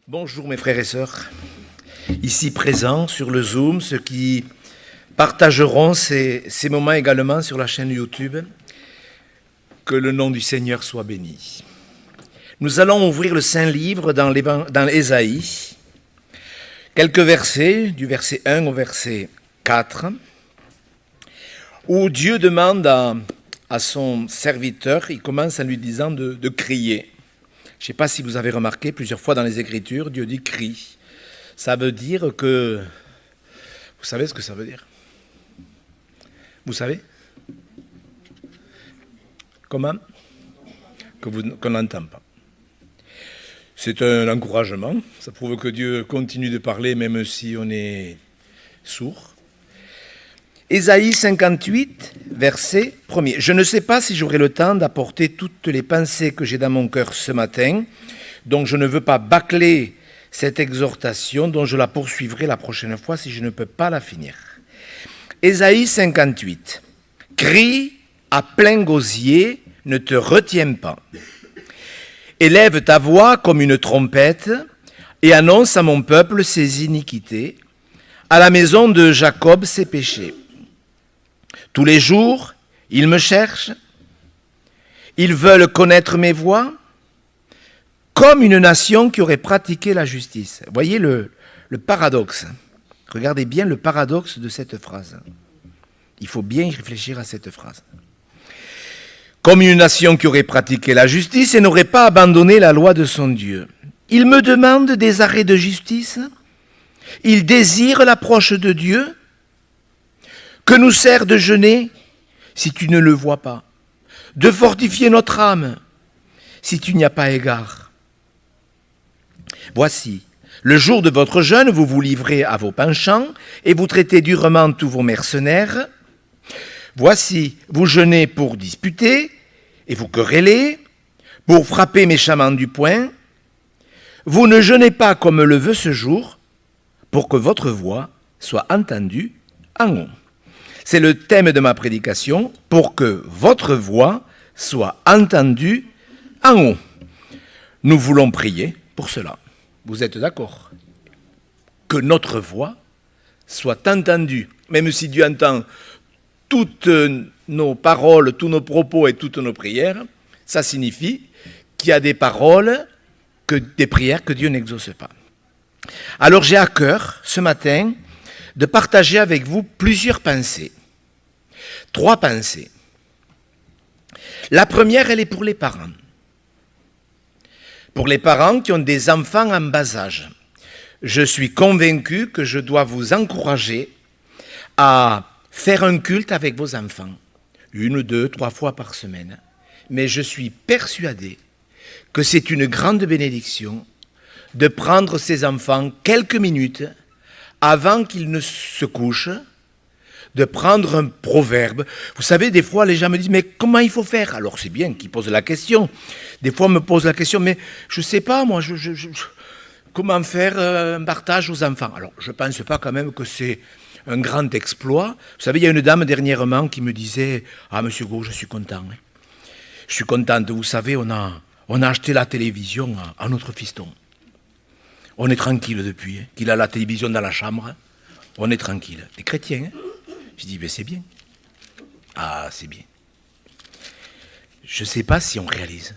Bonjour mes frères et sœurs, ici présents sur le Zoom, ceux qui partageront ces moments également sur la chaîne YouTube, que le nom du Seigneur soit béni. Nous allons ouvrir le Saint-Livre dans Ésaïe, quelques versets, du verset 1 au verset 4, où Dieu demande à son serviteur, il commence en lui disant de crier. Je ne sais pas si vous avez remarqué, plusieurs fois dans les Écritures, Dieu dit « crie ». Ça veut dire que... Vous savez ce que ça veut dire? Vous savez? Comment? Qu'on n'entend pas. C'est un encouragement. Ça prouve que Dieu continue de parler même si on est sourd. Ésaïe 58, verset 1er. Je ne sais pas si j'aurai le temps d'apporter toutes les pensées que j'ai dans mon cœur ce matin, donc je ne veux pas bâcler cette exhortation dont je la poursuivrai la prochaine fois si je ne peux pas la finir. Ésaïe 58. Crie à plein gosier, ne te retiens pas. Élève ta voix comme une trompette et annonce à mon peuple ses iniquités, à la maison de Jacob ses péchés. Tous les jours, ils me cherchent, ils veulent connaître mes voies, comme une nation qui aurait pratiqué la justice. Voyez le paradoxe. Regardez bien le paradoxe de cette phrase. Il faut bien y réfléchir à cette phrase. Comme une nation qui aurait pratiqué la justice et n'aurait pas abandonné la loi de son Dieu. Ils me demandent des arrêts de justice, ils désirent l'approche de Dieu. Que nous sert de jeûner si tu ne le vois pas, de fortifier notre âme si tu n'y as pas égard. Voici, le jour de votre jeûne, vous vous livrez à vos penchants et vous traitez durement tous vos mercenaires. Voici, vous jeûnez pour disputer et vous querellez, pour frapper méchamment du poing. Vous ne jeûnez pas comme le veut ce jour, pour que votre voix soit entendue en haut. C'est le thème de ma prédication, pour que votre voix soit entendue en haut. Nous voulons prier pour cela. Vous êtes d'accord? Que notre voix soit entendue, même si Dieu entend toutes nos paroles, tous nos propos et toutes nos prières, ça signifie qu'il y a des paroles, des prières que Dieu n'exauce pas. Alors j'ai à cœur, ce matin, de partager avec vous plusieurs pensées. 3 pensées. La première, elle est pour les parents. Pour les parents qui ont des enfants en bas âge. Je suis convaincu que je dois vous encourager à faire un culte avec vos enfants. 1, 2, 3 fois par semaine. Mais je suis persuadé que c'est une grande bénédiction de prendre ces enfants quelques minutes avant qu'ils ne se couchent, de prendre un proverbe. Vous savez, des fois, les gens me disent, mais comment il faut faire? Alors, c'est bien qu'ils posent la question. Des fois, on me pose la question, mais je ne sais pas, moi, comment faire un partage aux enfants? Alors, je ne pense pas quand même que c'est un grand exploit. Vous savez, il y a une dame dernièrement qui me disait, « Ah, monsieur Gau, je suis content. Hein. Je suis contente. Vous savez, on a acheté la télévision à notre fiston. On est tranquille depuis, hein, qu'il a la télévision dans la chambre. Hein. On est tranquille. Des chrétiens, hein. » Je dis, ben c'est bien. Ah, c'est bien. Je ne sais pas si on réalise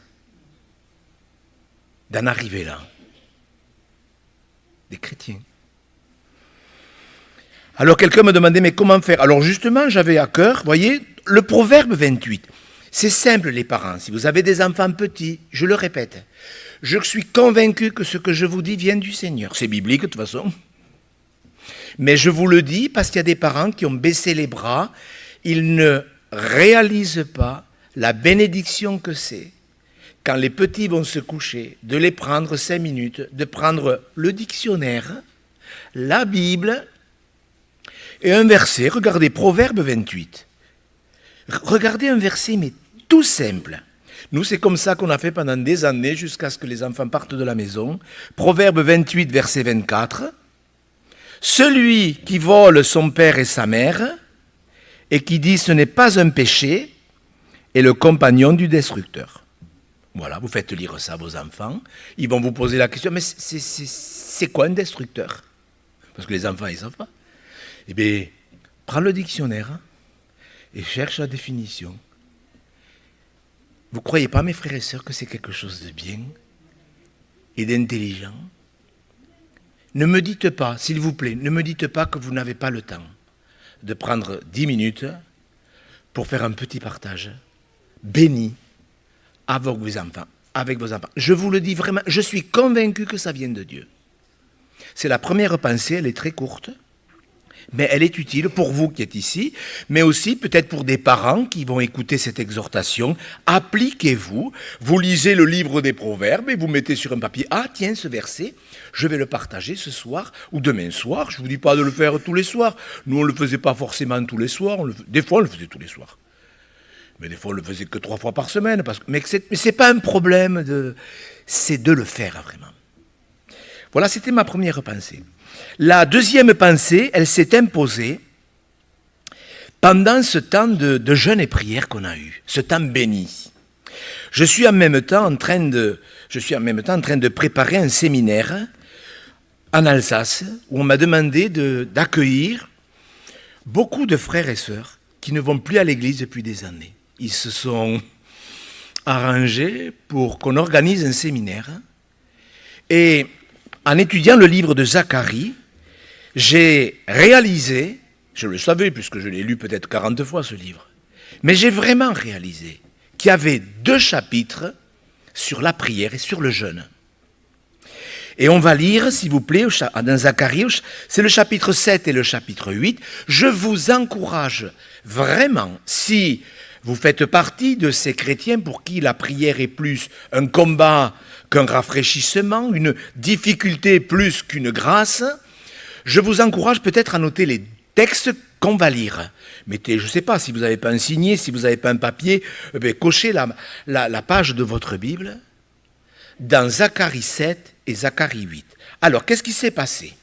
d'en arriver là. Des chrétiens. Alors quelqu'un me demandait, mais comment faire? Alors justement, j'avais à cœur, voyez, le proverbe 28. C'est simple, les parents. Si vous avez des enfants petits, je le répète, je suis convaincu que ce que je vous dis vient du Seigneur. C'est biblique, de toute façon. Mais je vous le dis parce qu'il y a des parents qui ont baissé les bras. Ils ne réalisent pas la bénédiction que c'est, quand les petits vont se coucher, de les prendre 5 minutes, de prendre le dictionnaire, la Bible et un verset. Regardez, Proverbe 28. Regardez un verset, mais tout simple. Nous, c'est comme ça qu'on a fait pendant des années jusqu'à ce que les enfants partent de la maison. Proverbe 28, verset 24. Celui qui vole son père et sa mère et qui dit ce n'est pas un péché est le compagnon du destructeur. Voilà, vous faites lire ça à vos enfants. Ils vont vous poser la question, mais c'est quoi un destructeur? Parce que les enfants, ils ne savent pas. Eh bien, prends le dictionnaire et cherche la définition. Vous ne croyez pas, mes frères et sœurs, que c'est quelque chose de bien et d'intelligent? Ne me dites pas, s'il vous plaît, ne me dites pas que vous n'avez pas le temps de prendre 10 minutes pour faire un petit partage béni avec vos enfants. Je vous le dis vraiment, je suis convaincu que ça vient de Dieu. C'est la première pensée, elle est très courte, mais elle est utile pour vous qui êtes ici, mais aussi peut-être pour des parents qui vont écouter cette exhortation. Appliquez-vous, vous lisez le livre des Proverbes et vous mettez sur un papier, ah tiens, ce verset, je vais le partager ce soir ou demain soir. Je ne vous dis pas de le faire tous les soirs. Nous, on ne le faisait pas forcément tous les soirs, des fois on le faisait tous les soirs. Mais des fois, on ne le faisait que 3 fois par semaine. Mais ce n'est pas un problème, c'est de le faire vraiment. Voilà, c'était ma première pensée. La deuxième pensée, elle s'est imposée pendant ce temps de jeûne et prière qu'on a eu, ce temps béni. Je suis en même temps en train de préparer un séminaire en Alsace où on m'a demandé d'accueillir beaucoup de frères et sœurs qui ne vont plus à l'église depuis des années. Ils se sont arrangés pour qu'on organise un séminaire. Et en étudiant le livre de Zacharie, j'ai réalisé, je le savais puisque je l'ai lu peut-être 40 fois ce livre, mais j'ai vraiment réalisé qu'il y avait 2 chapitres sur la prière et sur le jeûne. Et on va lire, s'il vous plaît, dans Zacharie, c'est le chapitre 7 et le chapitre 8. Je vous encourage vraiment, si vous faites partie de ces chrétiens pour qui la prière est plus un combat qu'un rafraîchissement, une difficulté plus qu'une grâce, je vous encourage peut-être à noter les textes qu'on va lire. Mettez, je ne sais pas, si vous n'avez pas un signet, si vous n'avez pas un papier, cochez la page de votre Bible dans Zacharie 7 et Zacharie 8. Alors, qu'est-ce qui s'est passé?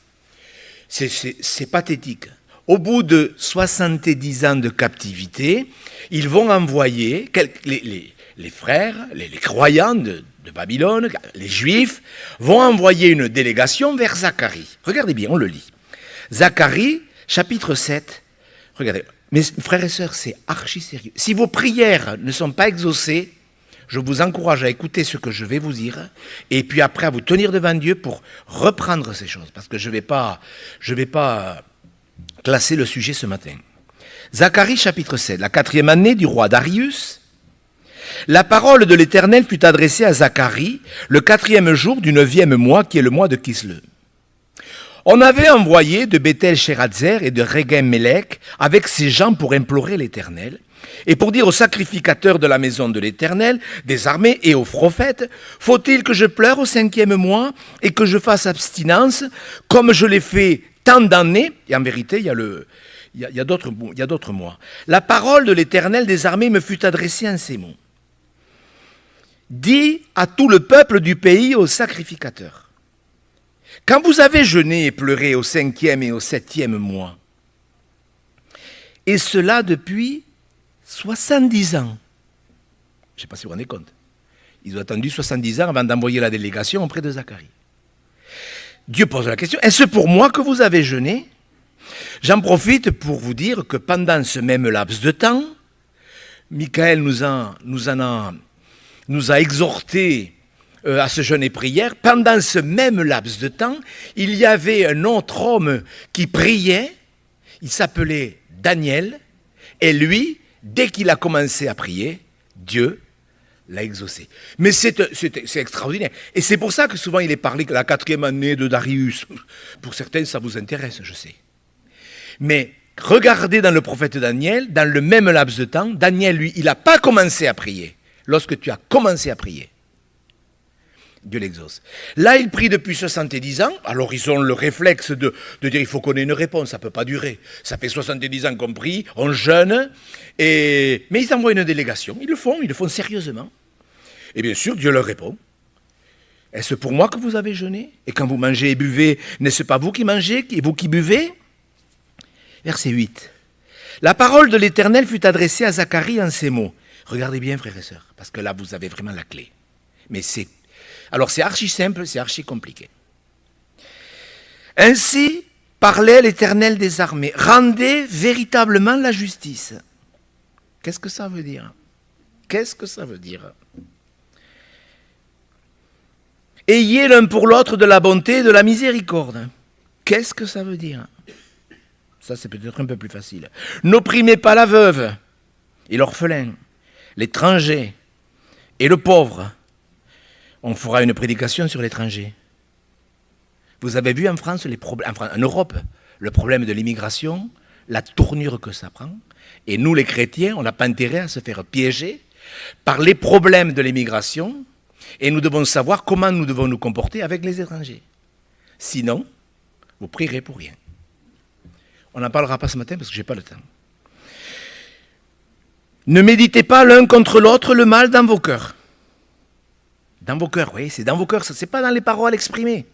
C'est pathétique. Au bout de 70 ans de captivité, ils vont envoyer, les frères, les croyants de Babylone, les Juifs, vont envoyer une délégation vers Zacharie. Regardez bien, on le lit. Zacharie, chapitre 7. Regardez, mes frères et sœurs, c'est archi sérieux. Si vos prières ne sont pas exaucées, je vous encourage à écouter ce que je vais vous dire, et puis après à vous tenir devant Dieu pour reprendre ces choses, parce que je vais pas classer le sujet ce matin. Zacharie chapitre 7, la 4e année du roi Darius, la parole de l'Éternel fut adressée à Zacharie le 4e jour du 9e mois, qui est le mois de Kislev. On avait envoyé de Bethel Sheratzer et de Regem-Melech avec ses gens pour implorer l'Éternel, et pour dire aux sacrificateurs de la maison de l'Éternel, des armées et aux prophètes, faut-il que je pleure au 5e mois et que je fasse abstinence, comme je l'ai fait tant d'années? Et en vérité, il y a d'autres mois. La parole de l'Éternel des armées me fut adressée en ces mots. Dis à tout le peuple du pays, aux sacrificateurs, quand vous avez jeûné et pleuré au 5e et au 7e mois, et cela depuis 70 ans. Je ne sais pas si vous vous rendez compte. Ils ont attendu 70 ans avant d'envoyer la délégation auprès de Zacharie. Dieu pose la question, est-ce pour moi que vous avez jeûné? J'en profite pour vous dire que pendant ce même laps de temps, Michael nous a exhortés à ce jeûne et prière. Pendant ce même laps de temps, il y avait un autre homme qui priait, il s'appelait Daniel, et lui, dès qu'il a commencé à prier, Dieu l'a exaucé. Mais c'est extraordinaire. Et c'est pour ça que souvent il est parlé de la 4e année de Darius. Pour certains, ça vous intéresse, je sais. Mais regardez dans le prophète Daniel, dans le même laps de temps, Daniel, lui, il n'a pas commencé à prier. Lorsque tu as commencé à prier, Dieu l'exauce. Là, il prie depuis 70 ans. Alors, ils ont le réflexe de dire il faut qu'on ait une réponse, ça ne peut pas durer. Ça fait 70 ans qu'on prie, on jeûne, mais ils envoient une délégation. Ils le font sérieusement. Et bien sûr, Dieu leur répond. Est-ce pour moi que vous avez jeûné? Et quand vous mangez et buvez, n'est-ce pas vous qui mangez et vous qui buvez? Verset 8. La parole de l'Éternel fut adressée à Zacharie en ces mots. Regardez bien, frères et sœurs, parce que là, vous avez vraiment la clé. Alors c'est archi simple, c'est archi compliqué. Ainsi parlait l'Éternel des armées. Rendez véritablement la justice. Qu'est-ce que ça veut dire? Qu'est-ce que ça veut dire? Ayez l'un pour l'autre de la bonté et de la miséricorde. Qu'est-ce que ça veut dire? Ça, c'est peut-être un peu plus facile. N'opprimez pas la veuve et l'orphelin, l'étranger et le pauvre. On fera une prédication sur l'étranger. Vous avez vu en France, en Europe, le problème de l'immigration, la tournure que ça prend. Et nous, les chrétiens, on n'a pas intérêt à se faire piéger par les problèmes de l'immigration. Et nous devons savoir comment nous devons nous comporter avec les étrangers. Sinon, vous prierez pour rien. On n'en parlera pas ce matin parce que je n'ai pas le temps. Ne méditez pas l'un contre l'autre le mal dans vos cœurs. Dans vos cœurs, oui, c'est dans vos cœurs, ce n'est pas dans les paroles exprimées.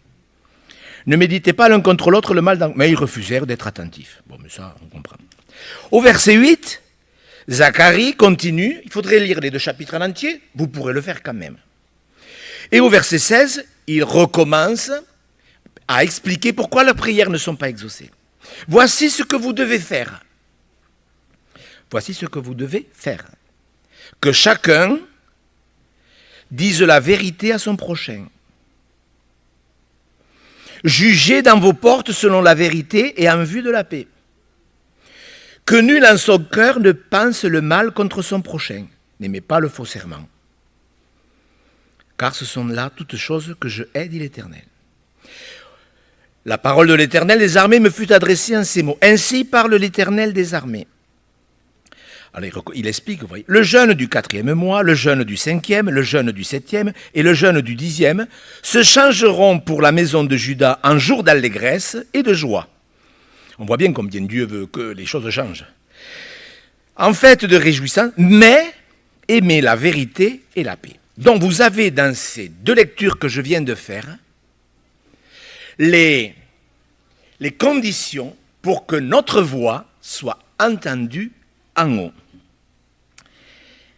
Ne méditez pas l'un contre l'autre le mal dans... Mais ils refusèrent d'être attentifs. Bon, mais ça, on comprend. Au verset 8, Zacharie continue. Il faudrait lire les 2 chapitres en entier. Vous pourrez le faire quand même. Et au verset 16, il recommence à expliquer pourquoi leurs prières ne sont pas exaucées. Voici ce que vous devez faire. Voici ce que vous devez faire. Que chacun dise la vérité à son prochain. Jugez dans vos portes selon la vérité et en vue de la paix. Que nul en son cœur ne pense le mal contre son prochain. N'aimez pas le faux serment. Car ce sont là toutes choses que je hais, dit l'Éternel. La parole de l'Éternel des armées me fut adressée en ces mots. Ainsi parle l'Éternel des armées. Alors il explique, vous voyez, le jeûne du 4e mois, le jeûne du 5e, le jeûne du 7e et le jeûne du 10e se changeront pour la maison de Juda en jour d'allégresse et de joie. On voit bien combien Dieu veut que les choses changent. En fête de réjouissance, mais aimez la vérité et la paix. Donc vous avez dans ces 2 lectures que je viens de faire les conditions pour que notre voix soit entendue en haut.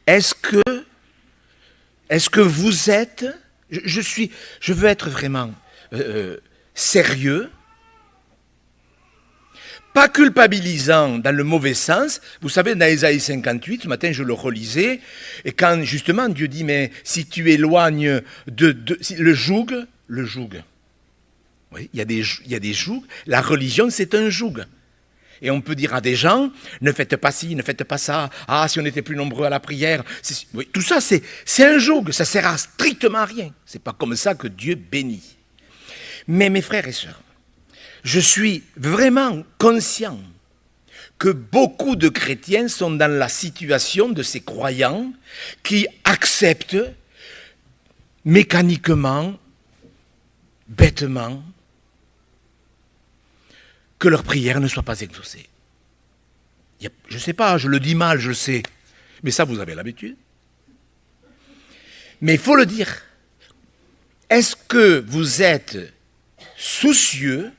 Est-ce que vous êtes... Je veux être vraiment sérieux, pas culpabilisant dans le mauvais sens. Vous savez, dans Ésaïe 58, ce matin je le relisais, et quand justement Dieu dit, mais si tu éloignes le joug, oui, il y a des jougs, la religion c'est un joug. Et on peut dire à des gens, ne faites pas ci, ne faites pas ça, ah, si on était plus nombreux à la prière. Oui, tout ça, c'est un joug, ça sert à strictement rien. C'est pas comme ça que Dieu bénit. Mais mes frères et sœurs, je suis vraiment conscient que beaucoup de chrétiens sont dans la situation de ces croyants qui acceptent mécaniquement, bêtement, que leur prière ne soit pas exaucée. Je ne sais pas, je le dis mal, je le sais, mais ça vous avez l'habitude. Mais il faut le dire. Est-ce que vous êtes soucieux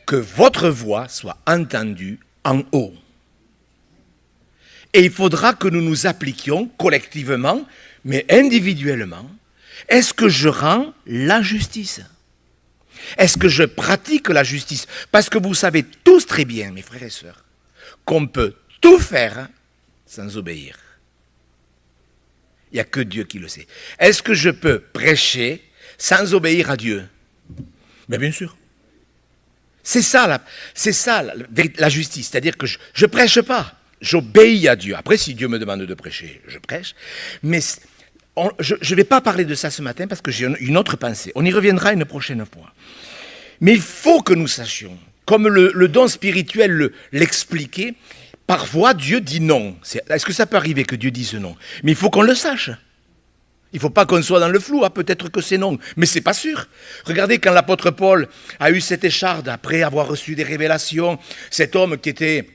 que votre voix soit entendue en haut? Et il faudra que nous nous appliquions collectivement, mais individuellement. Est-ce que je rends la justice ? Est-ce que je pratique la justice? Parce que vous savez tous très bien, mes frères et sœurs, qu'on peut tout faire sans obéir. Il n'y a que Dieu qui le sait. Est-ce que je peux prêcher sans obéir à Dieu? Bien sûr. C'est ça la justice. C'est-à-dire que je ne prêche pas, j'obéis à Dieu. Après, si Dieu me demande de prêcher, je prêche. Mais je ne vais pas parler de ça ce matin parce que j'ai une autre pensée. On y reviendra une prochaine fois. Mais il faut que nous sachions, comme le don spirituel l'expliquait, parfois Dieu dit non. Est-ce que ça peut arriver que Dieu dise non? Mais il faut qu'on le sache. Il ne faut pas qu'on soit dans le flou, peut-être que c'est non, mais ce n'est pas sûr. Regardez quand l'apôtre Paul a eu cette écharde, après avoir reçu des révélations, cet homme qui était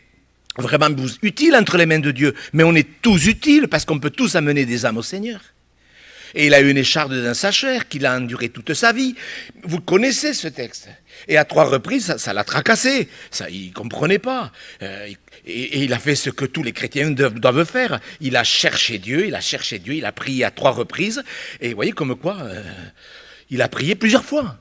vraiment utile entre les mains de Dieu, mais on est tous utiles parce qu'on peut tous amener des âmes au Seigneur. Et il a eu une écharde dans sa chair qu'il a enduré toute sa vie. Vous connaissez ce texte. Et à 3 reprises, ça l'a tracassé. Ça, il ne comprenait pas. Et il a fait ce que tous les chrétiens doivent faire. Il a cherché Dieu, il a prié à 3 reprises. Et vous voyez comme quoi, il a prié plusieurs fois.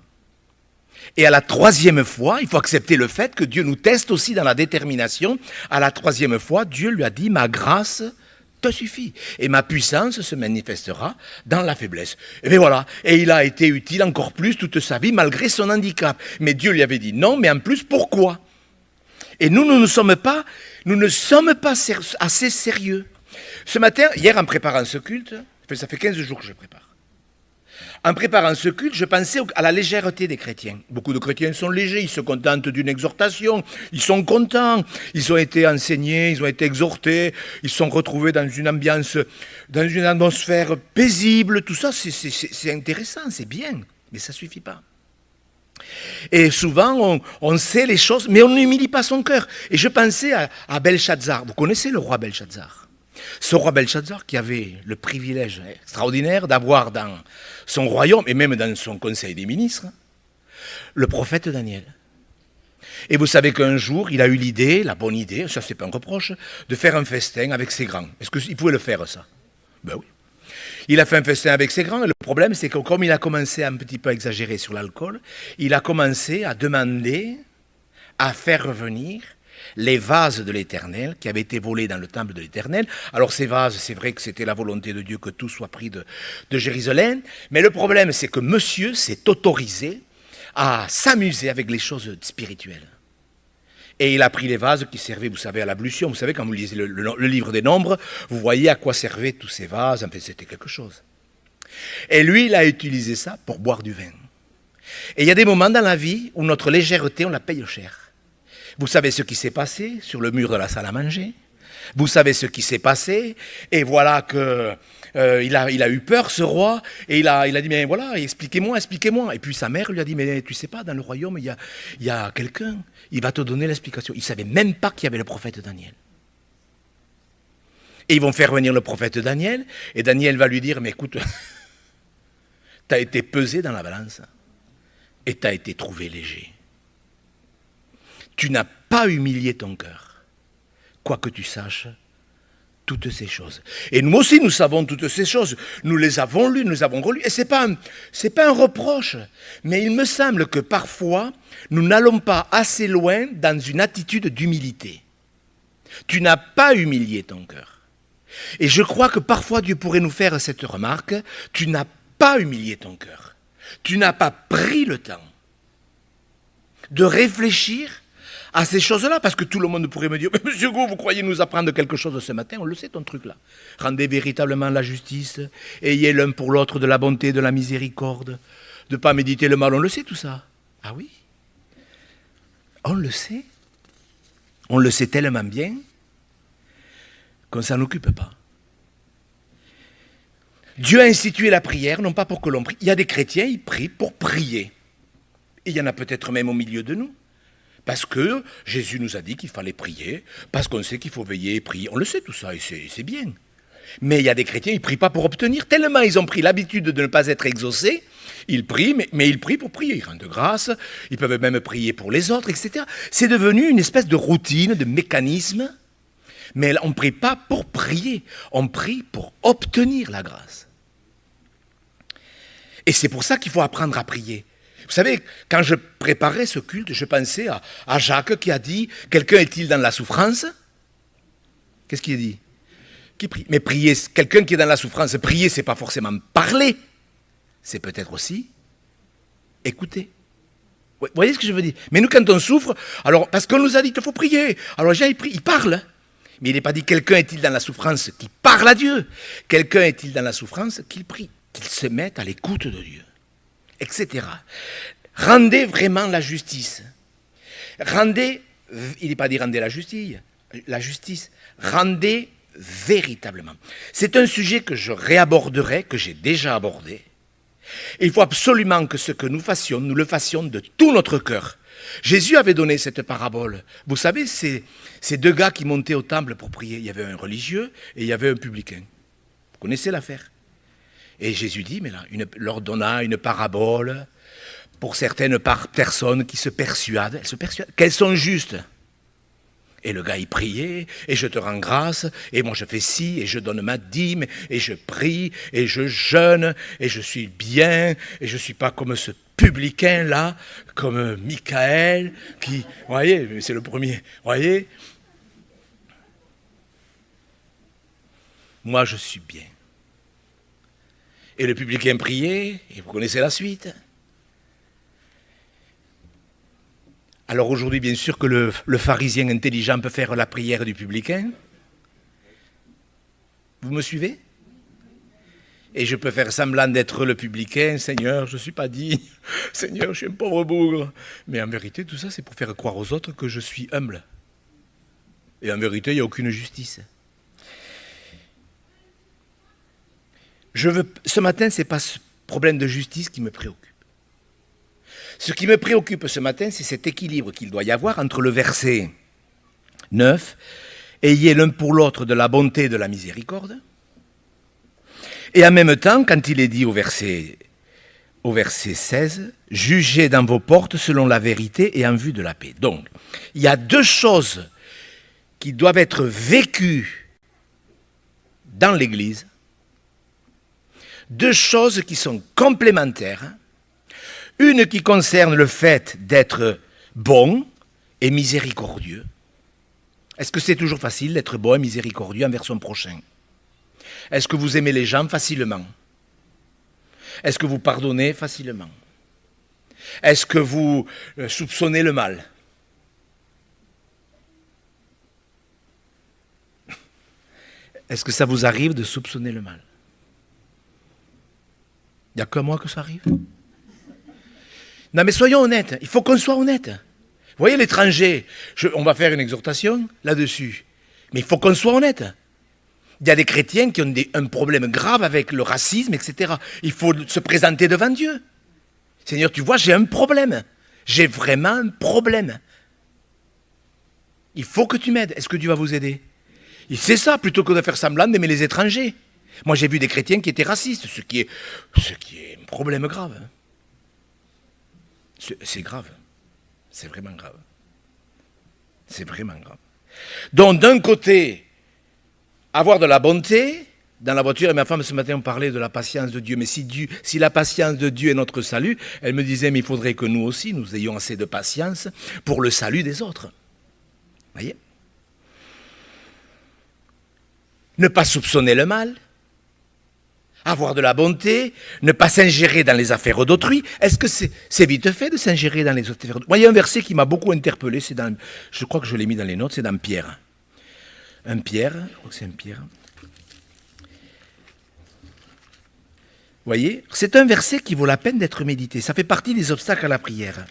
Et à la 3e fois, il faut accepter le fait que Dieu nous teste aussi dans la détermination. À la 3e fois, Dieu lui a dit « Ma grâce te suffit. Et ma puissance se manifestera dans la faiblesse. » Et bien voilà. Et il a été utile encore plus toute sa vie malgré son handicap. Mais Dieu lui avait dit non, mais en plus, pourquoi? Et nous ne sommes pas assez sérieux. Ce matin, hier en préparant ce culte, ça fait 15 jours que je prépare. En préparant ce culte, je pensais à la légèreté des chrétiens. Beaucoup de chrétiens sont légers, ils se contentent d'une exhortation, ils sont contents, ils ont été enseignés, ils ont été exhortés, ils se sont retrouvés dans une ambiance, dans une atmosphère paisible, tout ça c'est intéressant, c'est bien, mais ça ne suffit pas. Et souvent, on sait les choses, mais on n'humilie pas son cœur. Et je pensais à Belshazzar. Vous connaissez le roi Belshazzar? Ce roi Belshazzar qui avait le privilège extraordinaire d'avoir dans son royaume, et même dans son conseil des ministres, le prophète Daniel. Et vous savez qu'un jour, il a eu l'idée, la bonne idée, ça c'est pas un reproche, de faire un festin avec ses grands. Est-ce qu'il pouvait le faire, ça? Ben oui. Il a fait un festin avec ses grands, et le problème c'est que comme il a commencé à un petit peu exagérer sur l'alcool, il a commencé à demander à faire revenir les vases de l'Éternel qui avaient été volés dans le temple de l'Éternel. Alors ces vases, c'est vrai que c'était la volonté de Dieu que tout soit pris de Jérusalem, mais le problème c'est que monsieur s'est autorisé à s'amuser avec les choses spirituelles. Et il a pris les vases qui servaient, vous savez, à l'ablution. Vous savez, quand vous lisez le livre des Nombres, vous voyez à quoi servaient tous ces vases. En fait, c'était quelque chose. Et lui, il a utilisé ça pour boire du vin. Et il y a des moments dans la vie où notre légèreté, on la paye cher. Vous savez ce qui s'est passé sur le mur de la salle à manger. Vous savez ce qui s'est passé. Et voilà que il a eu peur, ce roi. Et il a dit, mais voilà, expliquez-moi. Et puis sa mère lui a dit, mais tu sais pas, dans le royaume, il y a quelqu'un. Il va te donner l'explication. Il ne savait même pas qu'il y avait le prophète Daniel. Et ils vont faire venir le prophète Daniel. Et Daniel va lui dire, mais écoute, tu as été pesé dans la balance. Et tu as été trouvé léger. Tu n'as pas humilié ton cœur, quoique tu saches toutes ces choses. Et nous aussi, nous savons toutes ces choses. Nous les avons lues, nous les avons relues. Et ce n'est pas un reproche. Mais il me semble que parfois, nous n'allons pas assez loin dans une attitude d'humilité. Tu n'as pas humilié ton cœur. Et je crois que parfois, Dieu pourrait nous faire cette remarque. Tu n'as pas humilié ton cœur. Tu n'as pas pris le temps de réfléchir à ces choses-là, parce que tout le monde pourrait me dire, mais monsieur Gou, vous croyez nous apprendre quelque chose ce matin? On le sait, ton truc-là. Rendez véritablement la justice, ayez l'un pour l'autre de la bonté, de la miséricorde, de ne pas méditer le mal, on le sait tout ça. Ah oui? On le sait. On le sait tellement bien qu'on ne s'en occupe pas. Dieu a institué la prière, non pas pour que l'on prie. Il y a des chrétiens, ils prient pour prier. Et il y en a peut-être même au milieu de nous. Parce que Jésus nous a dit qu'il fallait prier, parce qu'on sait qu'il faut veiller et prier. On le sait tout ça, et c'est bien. Mais il y a des chrétiens, ils ne prient pas pour obtenir. Tellement ils ont pris l'habitude de ne pas être exaucés, ils prient, mais ils prient pour prier. Ils rendent grâce, ils peuvent même prier pour les autres, etc. C'est devenu une espèce de routine, de mécanisme. Mais on ne prie pas pour prier, on prie pour obtenir la grâce. Et c'est pour ça qu'il faut apprendre à prier. Vous savez, quand je préparais ce culte, je pensais à Jacques qui a dit « Quelqu'un est-il dans la souffrance ?» Qu'est-ce qu'il a dit? Qui prie? Mais prier, quelqu'un qui est dans la souffrance, prier, ce n'est pas forcément parler. C'est peut-être aussi écouter. Vous voyez ce que je veux dire? Mais nous, quand on souffre, alors, parce qu'on nous a dit qu'il faut prier. Alors, Jean, il prie, il parle. Mais il n'est pas dit « Quelqu'un est-il dans la souffrance qui parle à Dieu ?» Quelqu'un est-il dans la souffrance qu'il prie, qu'il se mette à l'écoute de Dieu, etc. Rendez vraiment la justice. Rendez, il n'est pas dit rendez la justice, rendez véritablement. C'est un sujet que je réaborderai, que j'ai déjà abordé. Et il faut absolument que ce que nous fassions, nous le fassions de tout notre cœur. Jésus avait donné cette parabole. Vous savez, ces 2 gars qui montaient au temple pour prier. Il y avait un religieux et il y avait un publicain. Vous connaissez l'affaire? Et Jésus dit, mais là, leur donna une parabole pour certaines personnes qui se persuadent, qu'elles sont justes. Et le gars, il priait, et je te rends grâce, et moi je fais ci, et je donne ma dîme, et je prie, et je jeûne, et je suis bien, et je ne suis pas comme ce publicain là, comme Michael, qui, vous voyez, c'est le premier, vous voyez. Moi je suis bien. Et le publicain priait, et vous connaissez la suite. Alors aujourd'hui, bien sûr que le pharisien intelligent peut faire la prière du publicain. Vous me suivez? Et je peux faire semblant d'être le publicain. Seigneur, je ne suis pas digne. Seigneur, je suis un pauvre bougre. Mais en vérité, tout ça, c'est pour faire croire aux autres que je suis humble. Et en vérité, il n'y a aucune justice. Ce matin, ce n'est pas ce problème de justice qui me préoccupe. Ce qui me préoccupe ce matin, c'est cet équilibre qu'il doit y avoir entre le verset 9, « Ayez l'un pour l'autre de la bonté et de la miséricorde », et en même temps, quand il est dit au verset 16, « Jugez dans vos portes selon la vérité et en vue de la paix ». Donc, il y a deux choses qui doivent être vécues dans l'Église, deux choses qui sont complémentaires. Une qui concerne le fait d'être bon et miséricordieux. Est-ce que c'est toujours facile d'être bon et miséricordieux envers son prochain? Est-ce que vous aimez les gens facilement? Est-ce que vous pardonnez facilement? Est-ce que vous soupçonnez le mal? Est-ce que ça vous arrive de soupçonner le mal? Il n'y a que moi que ça arrive? Non mais soyons honnêtes, il faut qu'on soit honnête. Vous voyez l'étranger, on va faire une exhortation là-dessus, mais il faut qu'on soit honnête. Il y a des chrétiens qui ont un problème grave avec le racisme, etc. Il faut se présenter devant Dieu. Seigneur, tu vois, j'ai un problème. J'ai vraiment un problème. Il faut que tu m'aides. Est-ce que Dieu va vous aider? C'est ça, plutôt que de faire semblant d'aimer les étrangers. Moi j'ai vu des chrétiens qui étaient racistes, ce qui est un problème grave. C'est grave. C'est vraiment grave. C'est vraiment grave. Donc, d'un côté, avoir de la bonté. Dans la voiture, et ma femme, ce matin, on parlait de la patience de Dieu. Mais si la patience de Dieu est notre salut, elle me disait, mais il faudrait que nous aussi, nous ayons assez de patience pour le salut des autres. Vous voyez? Ne pas soupçonner le mal. Avoir de la bonté, ne pas s'ingérer dans les affaires d'autrui. Est-ce que c'est vite fait de s'ingérer dans les affaires d'autrui? Moi, il y a un verset qui m'a beaucoup interpellé, je crois que je l'ai mis dans les notes, c'est dans Pierre. Je crois que c'est un Pierre. Vous voyez, c'est un verset qui vaut la peine d'être médité. Ça fait partie des obstacles à la prière.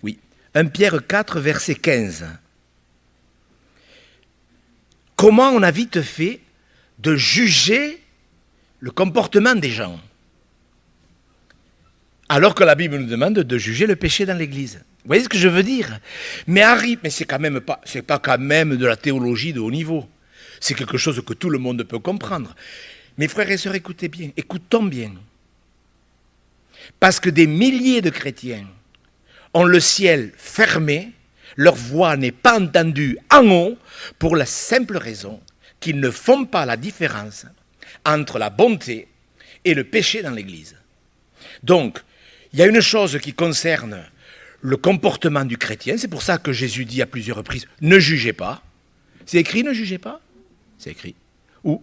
Oui, 1 Pierre 4, verset 15. Comment on a vite fait de juger le comportement des gens, alors que la Bible nous demande de juger le péché dans l'Église. Vous voyez ce que je veux dire? Mais c'est pas quand même de la théologie de haut niveau. C'est quelque chose que tout le monde peut comprendre. Mes frères et sœurs, écoutez bien, écoutons bien. Parce que des milliers de chrétiens ont le ciel fermé, leur voix n'est pas entendue en haut, pour la simple raison qu'ils ne font pas la différence entre la bonté et le péché dans l'Église. Donc, il y a une chose qui concerne le comportement du chrétien, c'est pour ça que Jésus dit à plusieurs reprises, ne jugez pas. C'est écrit, ne jugez pas? C'est écrit. Où?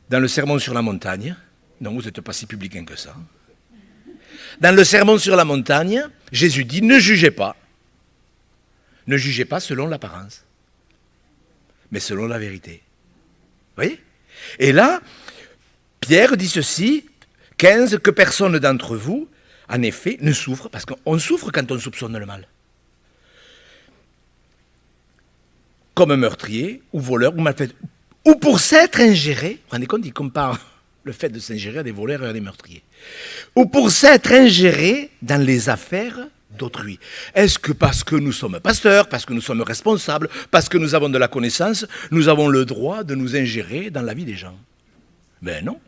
Dans le Sermon sur la montagne. Non, vous n'êtes pas si publicain que ça. Dans le Sermon sur la montagne, Jésus dit, ne jugez pas. Ne jugez pas selon l'apparence, mais selon la vérité. Vous voyez? Et là, Pierre dit ceci, 15, que personne d'entre vous, en effet, ne souffre, parce qu'on souffre quand on soupçonne le mal. Comme un meurtrier, ou voleur, ou malfaiteur, ou pour s'être ingéré, vous vous rendez compte, il compare le fait de s'ingérer à des voleurs et à des meurtriers, ou pour s'être ingéré dans les affaires d'autrui. Est-ce que parce que nous sommes pasteurs, parce que nous sommes responsables, parce que nous avons de la connaissance, nous avons le droit de nous ingérer dans la vie des gens? Ben non.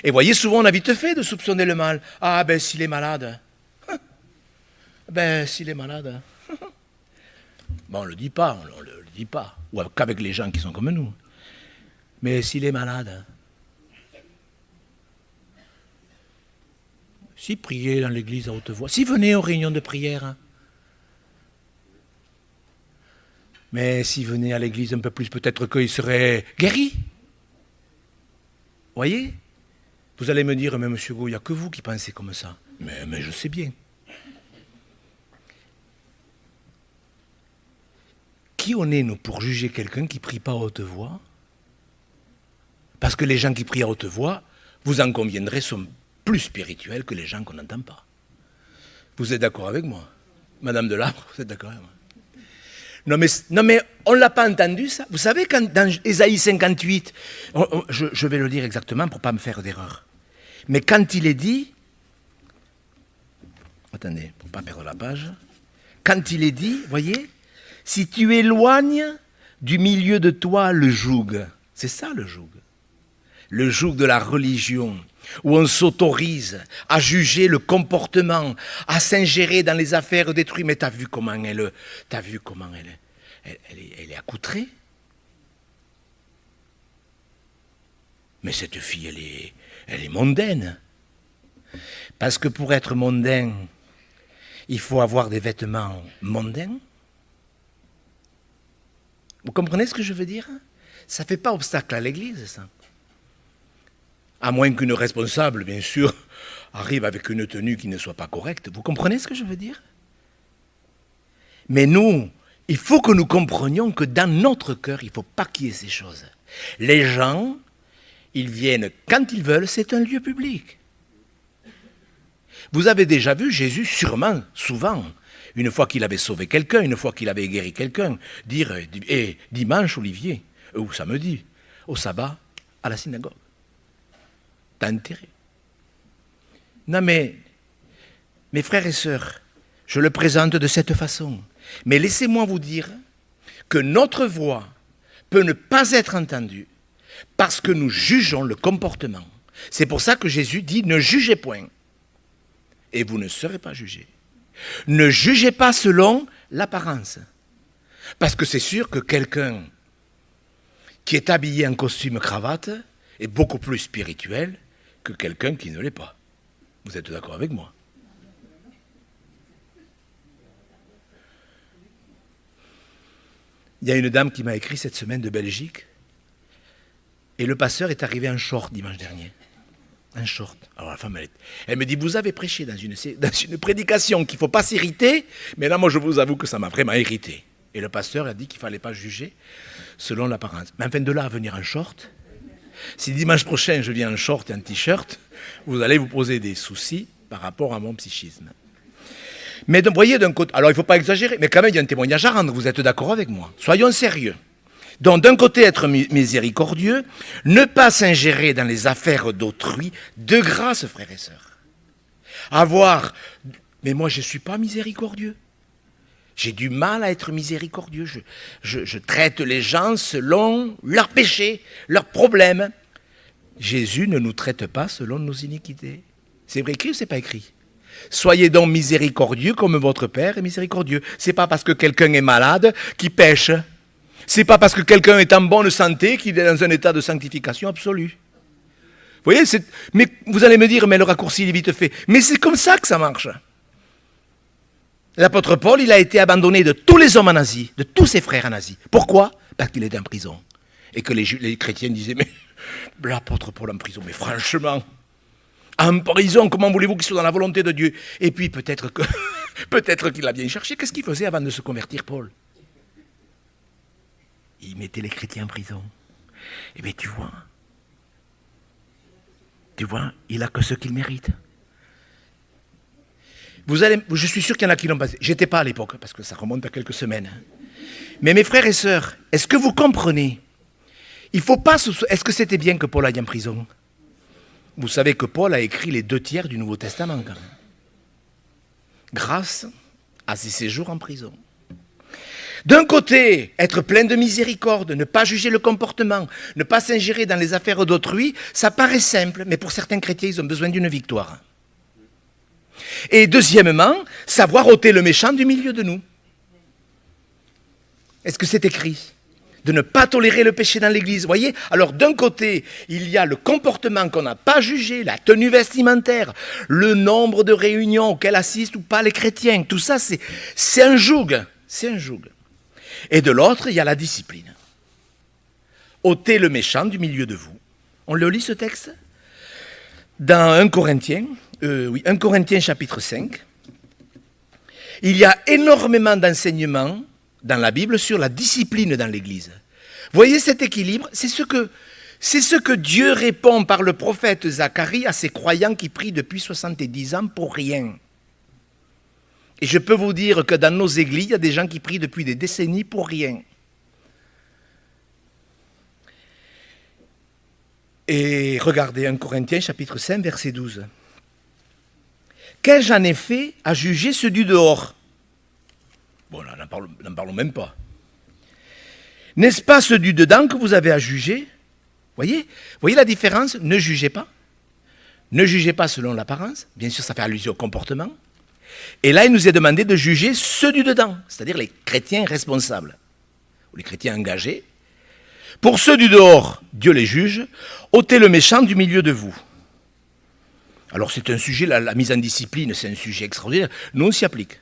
Et voyez, souvent on a vite fait de soupçonner le mal. Ah ben s'il est malade. Ben s'il est malade. Bon, on ne le dit pas, on le dit pas. Ou qu'avec les gens qui sont comme nous. Mais s'il est malade. S'il priait dans l'église à haute voix. S'il venait aux réunions de prière. Mais s'il venait à l'église un peu plus, peut-être qu'il serait guéri. Voyez? Vous allez me dire, mais monsieur Gou, il n'y a que vous qui pensez comme ça. Mais je sais bien. Qui on est, nous, pour juger quelqu'un qui ne prie pas à haute voix? Parce que les gens qui prient à haute voix, vous en conviendrez, sont plus spirituels que les gens qu'on n'entend pas. Vous êtes d'accord avec moi? Madame Delabre, vous êtes d'accord avec moi? Non mais on ne l'a pas entendu ça. Vous savez, quand dans Ésaïe 58, je vais le lire exactement pour ne pas me faire d'erreur. Mais quand il est dit, attendez, pour ne pas perdre la page, quand il est dit, voyez, si tu éloignes du milieu de toi le joug, c'est ça le joug de la religion, où on s'autorise à juger le comportement, à s'ingérer dans les affaires détruites. Mais t'as vu comment elle est accoutrée? Mais cette fille, elle est mondaine. Parce que pour être mondain, il faut avoir des vêtements mondains. Vous comprenez ce que je veux dire? Ça ne fait pas obstacle à l'Église, ça. À moins qu'une responsable, bien sûr, arrive avec une tenue qui ne soit pas correcte. Vous comprenez ce que je veux dire? Mais nous, il faut que nous comprenions que dans notre cœur, il ne faut pas qu'il y ait ces choses. Les gens, ils viennent quand ils veulent, c'est un lieu public. Vous avez déjà vu Jésus, sûrement, souvent, une fois qu'il avait sauvé quelqu'un, une fois qu'il avait guéri quelqu'un, dire « dimanche, Olivier, ou samedi, au sabbat, à la synagogue. » T'as intérêt. Non mais, mes frères et sœurs, je le présente de cette façon. Mais laissez-moi vous dire que notre voix peut ne pas être entendue parce que nous jugeons le comportement. C'est pour ça que Jésus dit « ne jugez point et vous ne serez pas jugés ». Ne jugez pas selon l'apparence. Parce que c'est sûr que quelqu'un qui est habillé en costume cravate est beaucoup plus spirituel que quelqu'un qui ne l'est pas. Vous êtes d'accord avec moi? Il y a une dame qui m'a écrit cette semaine de Belgique et le pasteur est arrivé en short dimanche dernier. Un short. Alors la femme, elle me dit, vous avez prêché dans une prédication qu'il ne faut pas s'irriter, mais là, moi, je vous avoue que ça m'a vraiment irrité. Et le pasteur a dit qu'il ne fallait pas juger selon l'apparence. Mais enfin, de là à venir en short, si dimanche prochain, je viens en short et en t-shirt, vous allez vous poser des soucis par rapport à mon psychisme. Mais vous voyez, d'un côté, alors il ne faut pas exagérer, mais quand même, il y a un témoignage à rendre, vous êtes d'accord avec moi? Soyons sérieux. Donc, d'un côté, être miséricordieux, ne pas s'ingérer dans les affaires d'autrui, de grâce, frères et sœurs. Mais moi, je ne suis pas miséricordieux. J'ai du mal à être miséricordieux. Je traite les gens selon leurs péchés, leurs problèmes. Jésus ne nous traite pas selon nos iniquités. C'est vrai écrit ou c'est pas écrit? Soyez donc miséricordieux comme votre Père est miséricordieux. C'est pas parce que quelqu'un est malade qu'il pêche. C'est pas parce que quelqu'un est en bonne santé qu'il est dans un état de sanctification absolue. Vous voyez, mais vous allez me dire, mais le raccourci il est vite fait. Mais c'est comme ça que ça marche. L'apôtre Paul, il a été abandonné de tous les hommes en Asie, de tous ses frères en Asie. Pourquoi? Parce qu'il était en prison. Et que les chrétiens disaient, mais l'apôtre Paul en prison, mais franchement, en prison, comment voulez-vous qu'il soit dans la volonté de Dieu? Et puis peut-être qu'il a bien cherché. Qu'est-ce qu'il faisait avant de se convertir, Paul? Il mettait les chrétiens en prison. Eh bien, tu vois, il a que ce qu'il mérite. Je suis sûr qu'il y en a qui l'ont passé. J'étais pas à l'époque, parce que ça remonte à quelques semaines. Mais mes frères et sœurs, est-ce que vous comprenez? Il faut pas. Est-ce que c'était bien que Paul aille en prison? Vous savez que Paul a écrit les 2/3 du Nouveau Testament, quand même. Grâce à ses séjours en prison. D'un côté, être plein de miséricorde, ne pas juger le comportement, ne pas s'ingérer dans les affaires d'autrui, ça paraît simple, mais pour certains chrétiens, ils ont besoin d'une victoire. Et deuxièmement, savoir ôter le méchant du milieu de nous. Est-ce que c'est écrit ? De ne pas tolérer le péché dans l'Église. Vous voyez ? Alors d'un côté, il y a le comportement qu'on n'a pas jugé, la tenue vestimentaire, le nombre de réunions auxquelles assistent ou pas les chrétiens. Tout ça, c'est un joug. C'est un joug. Et de l'autre, il y a la discipline. Ôtez le méchant du milieu de vous. On le lit ce texte ? Dans 1 Corinthiens chapitre 5, il y a énormément d'enseignements dans la Bible sur la discipline dans l'Église. Vous voyez cet équilibre ? C'est ce que Dieu répond par le prophète Zacharie à ses croyants qui prient depuis 70 ans pour rien. Et je peux vous dire que dans nos églises, il y a des gens qui prient depuis des décennies pour rien. Et regardez 1 Corinthiens chapitre 5 verset 12. Qu'ai-je en effet à juger ceux du dehors ? Bon, là, n'en parlons même pas. N'est-ce pas ceux du dedans que vous avez à juger ? Voyez la différence ? Ne jugez pas. Ne jugez pas selon l'apparence. Bien sûr, ça fait allusion au comportement. Et là, il nous est demandé de juger ceux du dedans, c'est-à-dire les chrétiens responsables, ou les chrétiens engagés. Pour ceux du dehors, Dieu les juge. Ôtez le méchant du milieu de vous. Alors c'est un sujet, la mise en discipline, c'est un sujet extraordinaire. Nous, on s'y applique.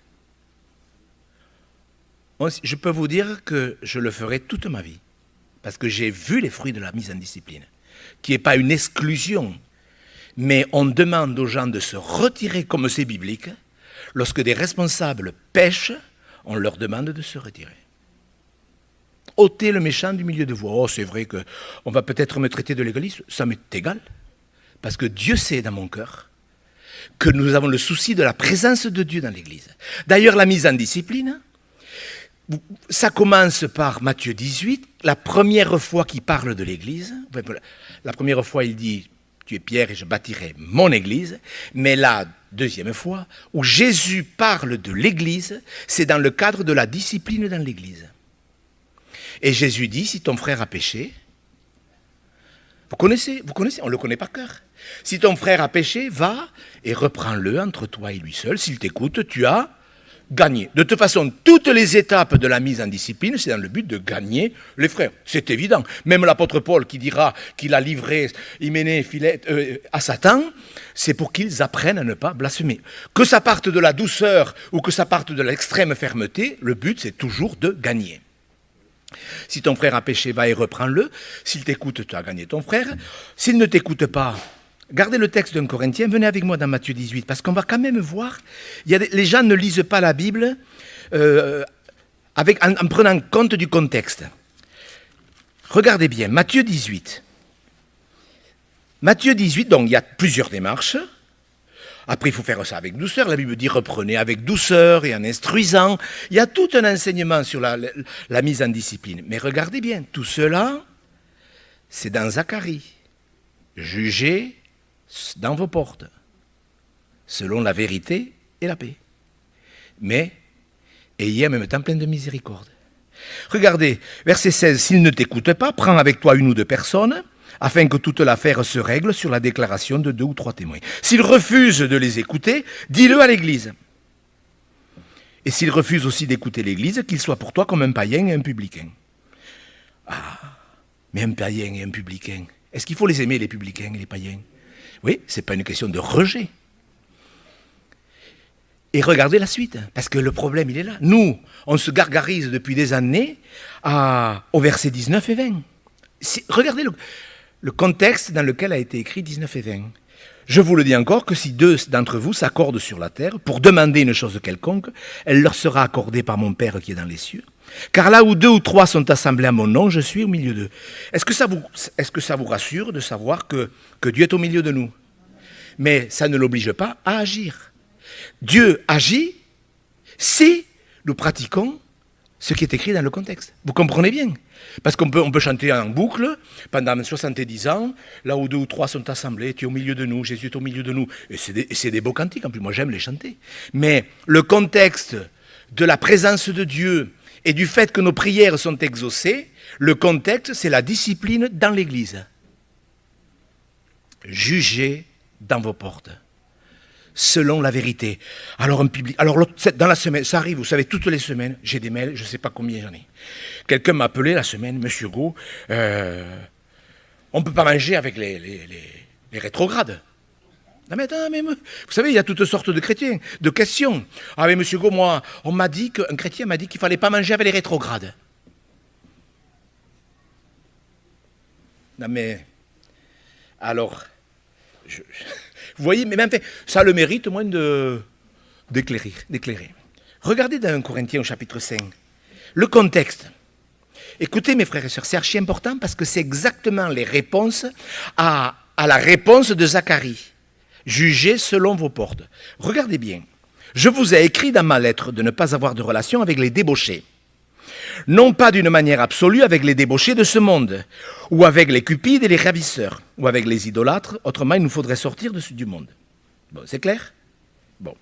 Je peux vous dire que je le ferai toute ma vie, parce que j'ai vu les fruits de la mise en discipline, qui n'est pas une exclusion, mais on demande aux gens de se retirer, comme c'est biblique. Lorsque des responsables pêchent, on leur demande de se retirer. Ôtez le méchant du milieu de vous. Oh, c'est vrai qu'on va peut-être me traiter de légaliste, ça m'est égal, parce que Dieu sait dans mon cœur que nous avons le souci de la présence de Dieu dans l'Église. D'ailleurs, la mise en discipline, ça commence par Matthieu 18, la première fois qu'il parle de l'Église. La première fois, il dit « Tu es Pierre et je bâtirai mon Église ». Mais la deuxième fois, où Jésus parle de l'Église, c'est dans le cadre de la discipline dans l'Église. Et Jésus dit « Si ton frère a péché », vous connaissez, on le connaît par cœur. « Si ton frère a péché, va et reprends-le entre toi et lui seul. S'il t'écoute, tu as gagné. » De toute façon, toutes les étapes de la mise en discipline, c'est dans le but de gagner les frères. C'est évident. Même l'apôtre Paul qui dira qu'il a livré Hyménée à Satan, c'est pour qu'ils apprennent à ne pas blasphémer. Que ça parte de la douceur ou que ça parte de l'extrême fermeté, le but c'est toujours de gagner. Si ton frère a péché, va et reprends-le. S'il t'écoute, tu as gagné ton frère. S'il ne t'écoute pas, gardez le texte d'un Corinthien, venez avec moi dans Matthieu 18, parce qu'on va quand même voir, les gens ne lisent pas la Bible en prenant compte du contexte. Regardez bien, Matthieu 18. Matthieu 18, donc il y a plusieurs démarches. Après, il faut faire ça avec douceur. La Bible dit reprenez avec douceur et en instruisant. Il y a tout un enseignement sur la mise en discipline. Mais regardez bien, tout cela, c'est dans Zacharie. Jugez dans vos portes, selon la vérité et la paix. Mais ayez en même temps plein de miséricorde. Regardez, verset 16, « S'il ne t'écoute pas, prends avec toi une ou deux personnes, afin que toute l'affaire se règle sur la déclaration de 2 ou 3 témoins. S'il refuse de les écouter, dis-le à l'Église. Et s'il refuse aussi d'écouter l'Église, qu'il soit pour toi comme un païen et un publicain. » Ah, mais un païen et un publicain, est-ce qu'il faut les aimer, les publicains et les païens ? Oui, ce n'est pas une question de rejet. Et regardez la suite, parce que le problème, il est là. Nous, on se gargarise depuis des années au verset 19 et 20. Regardez le contexte dans lequel a été écrit 19 et 20. Je vous le dis encore que si 2 d'entre vous s'accordent sur la terre pour demander une chose quelconque, elle leur sera accordée par mon Père qui est dans les cieux. Car là où 2 ou 3 sont assemblés à mon nom, je suis au milieu d'eux. Est-ce que ça vous rassure de savoir que Dieu est au milieu de nous ? Mais ça ne l'oblige pas à agir. Dieu agit si nous pratiquons ce qui est écrit dans le contexte. Vous comprenez bien ? Parce qu'on peut chanter en boucle pendant 70 ans, là où 2 ou 3 sont assemblés, tu es au milieu de nous, Jésus est au milieu de nous. Et c'est des beaux cantiques, en plus, moi j'aime les chanter. Mais le contexte de la présence de Dieu et du fait que nos prières sont exaucées, le contexte, c'est la discipline dans l'Église. Jugez dans vos portes, selon la vérité. Alors, dans la semaine, ça arrive, vous savez, toutes les semaines, j'ai des mails, je ne sais pas combien j'en ai. Quelqu'un m'a appelé la semaine, Monsieur Gault, on ne peut pas manger avec les rétrogrades. Non mais attends, vous savez, il y a toutes sortes de chrétiens, de questions. Ah mais Monsieur Gault, moi, un chrétien m'a dit qu'il ne fallait pas manger avec les rétrogrades. Non mais, alors, vous voyez, mais même, ça a le mérite au moins d'éclairer. Regardez dans 1 Corinthiens au chapitre 5, le contexte. Écoutez mes frères et sœurs, c'est archi important parce que c'est exactement les réponses à la réponse de Zacharie. Jugez selon vos portes. Regardez bien. Je vous ai écrit dans ma lettre de ne pas avoir de relation avec les débauchés. Non pas d'une manière absolue avec les débauchés de ce monde, ou avec les cupides et les ravisseurs, ou avec les idolâtres, autrement il nous faudrait sortir du monde. Bon, c'est clair ? Bon.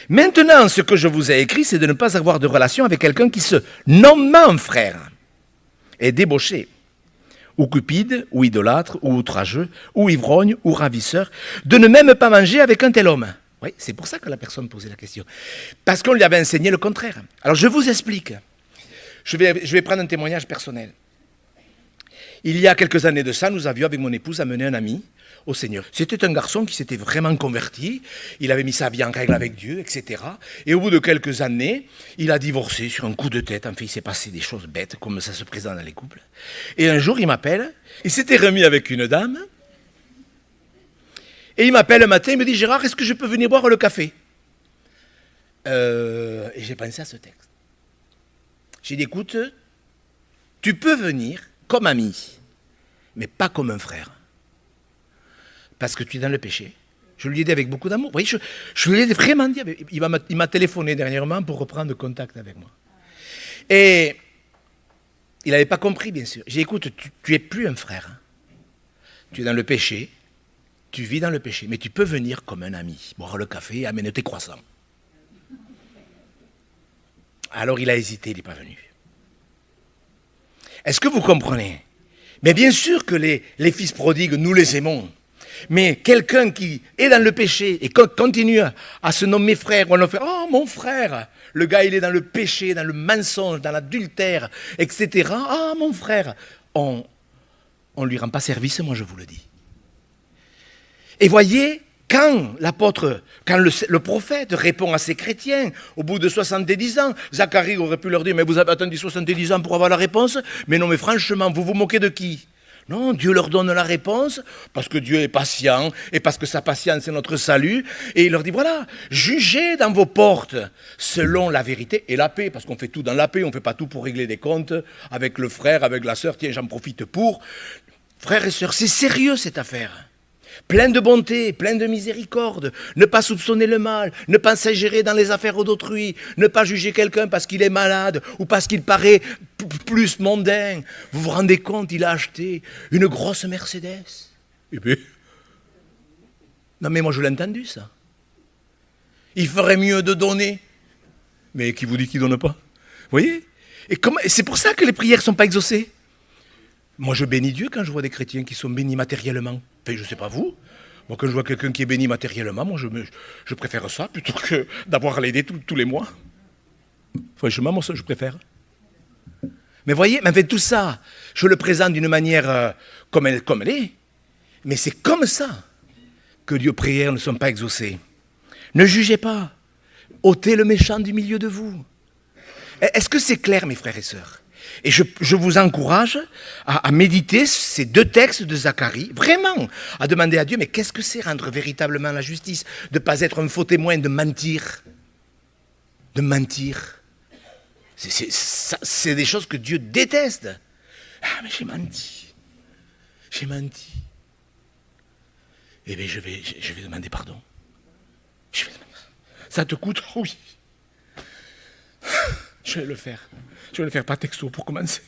Maintenant, ce que je vous ai écrit, c'est de ne pas avoir de relation avec quelqu'un qui se nommant frère est débauché, ou cupide, ou idolâtre, ou outrageux, ou ivrogne, ou ravisseur, de ne même pas manger avec un tel homme. Oui, c'est pour ça que la personne posait la question. Parce qu'on lui avait enseigné le contraire. Alors je vous explique. Je vais prendre un témoignage personnel. Il y a quelques années de ça, nous avions avec mon épouse amené un ami au Seigneur. C'était un garçon qui s'était vraiment converti, il avait mis sa vie en règle avec Dieu, etc. Et au bout de quelques années, il a divorcé sur un coup de tête. En fait, il s'est passé des choses bêtes, comme ça se présente dans les couples. Et un jour, il m'appelle, il s'était remis avec une dame, et il m'appelle un matin, il me dit « Gérard, est-ce que je peux venir boire le café ?» Et j'ai pensé à ce texte. J'ai dit, écoute, tu peux venir comme ami, mais pas comme un frère. Parce que tu es dans le péché. Je lui ai dit avec beaucoup d'amour. Vous voyez, je lui ai vraiment dit. Il m'a téléphoné dernièrement pour reprendre contact avec moi. Et il n'avait pas compris, bien sûr. J'ai dit, écoute, tu n'es plus un frère. Tu es dans le péché, tu vis dans le péché, mais tu peux venir comme un ami, boire le café et amener tes croissants. Alors il a hésité, il n'est pas venu. Est-ce que vous comprenez ? Mais bien sûr que les fils prodigues, nous les aimons. Mais quelqu'un qui est dans le péché et continue à se nommer frère, on leur fait « Oh, mon frère !» Le gars, il est dans le péché, dans le mensonge, dans l'adultère, etc. « Ah, mon frère !» On ne lui rend pas service, moi je vous le dis. Et voyez, quand le prophète répond à ces chrétiens, au bout de 70 ans, Zacharie aurait pu leur dire, mais vous avez attendu 70 ans pour avoir la réponse ? Mais non, mais franchement, vous vous moquez de qui ? Non, Dieu leur donne la réponse, parce que Dieu est patient, et parce que sa patience est notre salut, et il leur dit, voilà, jugez dans vos portes, selon la vérité et la paix, parce qu'on fait tout dans la paix, on ne fait pas tout pour régler des comptes, avec le frère, avec la sœur, tiens, j'en profite pour. Frères et sœurs, c'est sérieux cette affaire. Plein de bonté, plein de miséricorde, ne pas soupçonner le mal, ne pas s'ingérer dans les affaires d'autrui, ne pas juger quelqu'un parce qu'il est malade ou parce qu'il paraît plus mondain. Vous vous rendez compte, il a acheté une grosse Mercedes. Et puis, non mais moi je l'ai entendu ça. Il ferait mieux de donner. Mais qui vous dit qu'il ne donne pas ? Vous voyez ? Et c'est pour ça que les prières ne sont pas exaucées. Moi je bénis Dieu quand je vois des chrétiens qui sont bénis matériellement. Enfin, je ne sais pas vous. Moi, quand je vois quelqu'un qui est béni matériellement, moi, je préfère ça plutôt que d'avoir à l'aider tous les mois. Franchement, moi, ça, je préfère. Mais voyez, tout ça, je le présente d'une manière comme elle est. Mais c'est comme ça que les prières ne sont pas exaucées. Ne jugez pas. Ôtez le méchant du milieu de vous. Est-ce que c'est clair, mes frères et sœurs ? Et je vous encourage à méditer ces deux textes de Zacharie, vraiment, à demander à Dieu, mais qu'est-ce que c'est rendre véritablement la justice ? De ne pas être un faux témoin, de mentir. De mentir. C'est des choses que Dieu déteste. Ah, mais j'ai menti. J'ai menti. Eh bien, je vais demander pardon. Ça te coûte ? Oui. Je vais le faire. Je vais le faire par texto pour commencer.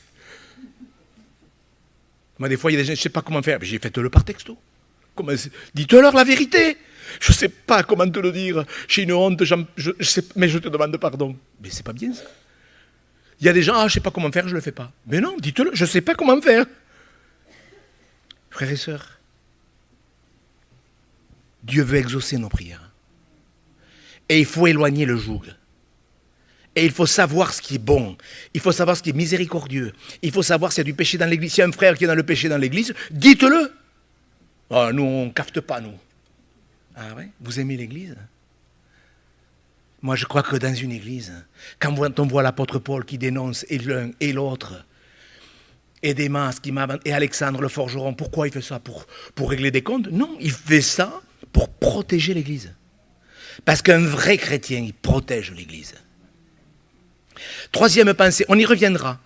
Moi, des fois, il y a des gens, je ne sais pas comment faire. Mais j'ai fait-le par texto. Dites-leur la vérité. Je ne sais pas comment te le dire. J'ai une honte, mais je te demande pardon. Mais c'est pas bien ça. Il y a des gens, je ne sais pas comment faire, je ne le fais pas. Mais non, dites-le, je ne sais pas comment faire. Frères et sœurs, Dieu veut exaucer nos prières. Et il faut éloigner le joug. Et il faut savoir ce qui est bon. Il faut savoir ce qui est miséricordieux. Il faut savoir s'il y a du péché dans l'église. S'il y a un frère qui est dans le péché dans l'église, dites-le. Oh, nous, on ne capte pas, nous. Ah ouais? Vous aimez l'église? Moi, je crois que dans une église, quand on voit l'apôtre Paul qui dénonce et l'un et l'autre, et Démas et Alexandre le forgeron, pourquoi il fait ça? Pour régler des comptes? Non, il fait ça pour protéger l'église. Parce qu'un vrai chrétien, il protège l'église. Troisième pensée, on y reviendra.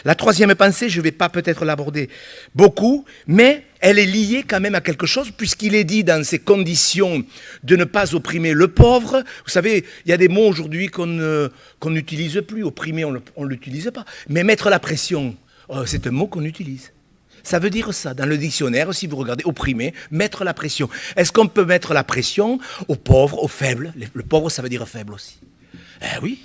La troisième pensée, je ne vais pas peut-être l'aborder beaucoup, mais elle est liée quand même à quelque chose, puisqu'il est dit dans ces conditions de ne pas opprimer le pauvre. Vous savez, il y a des mots aujourd'hui qu'on n'utilise plus. Opprimer, on ne l'utilise pas. Mais mettre la pression, c'est un mot qu'on utilise. Ça veut dire ça. Dans le dictionnaire, si vous regardez, opprimer, mettre la pression. Est-ce qu'on peut mettre la pression aux pauvres, aux faibles? Le pauvre, ça veut dire faible aussi. Oui.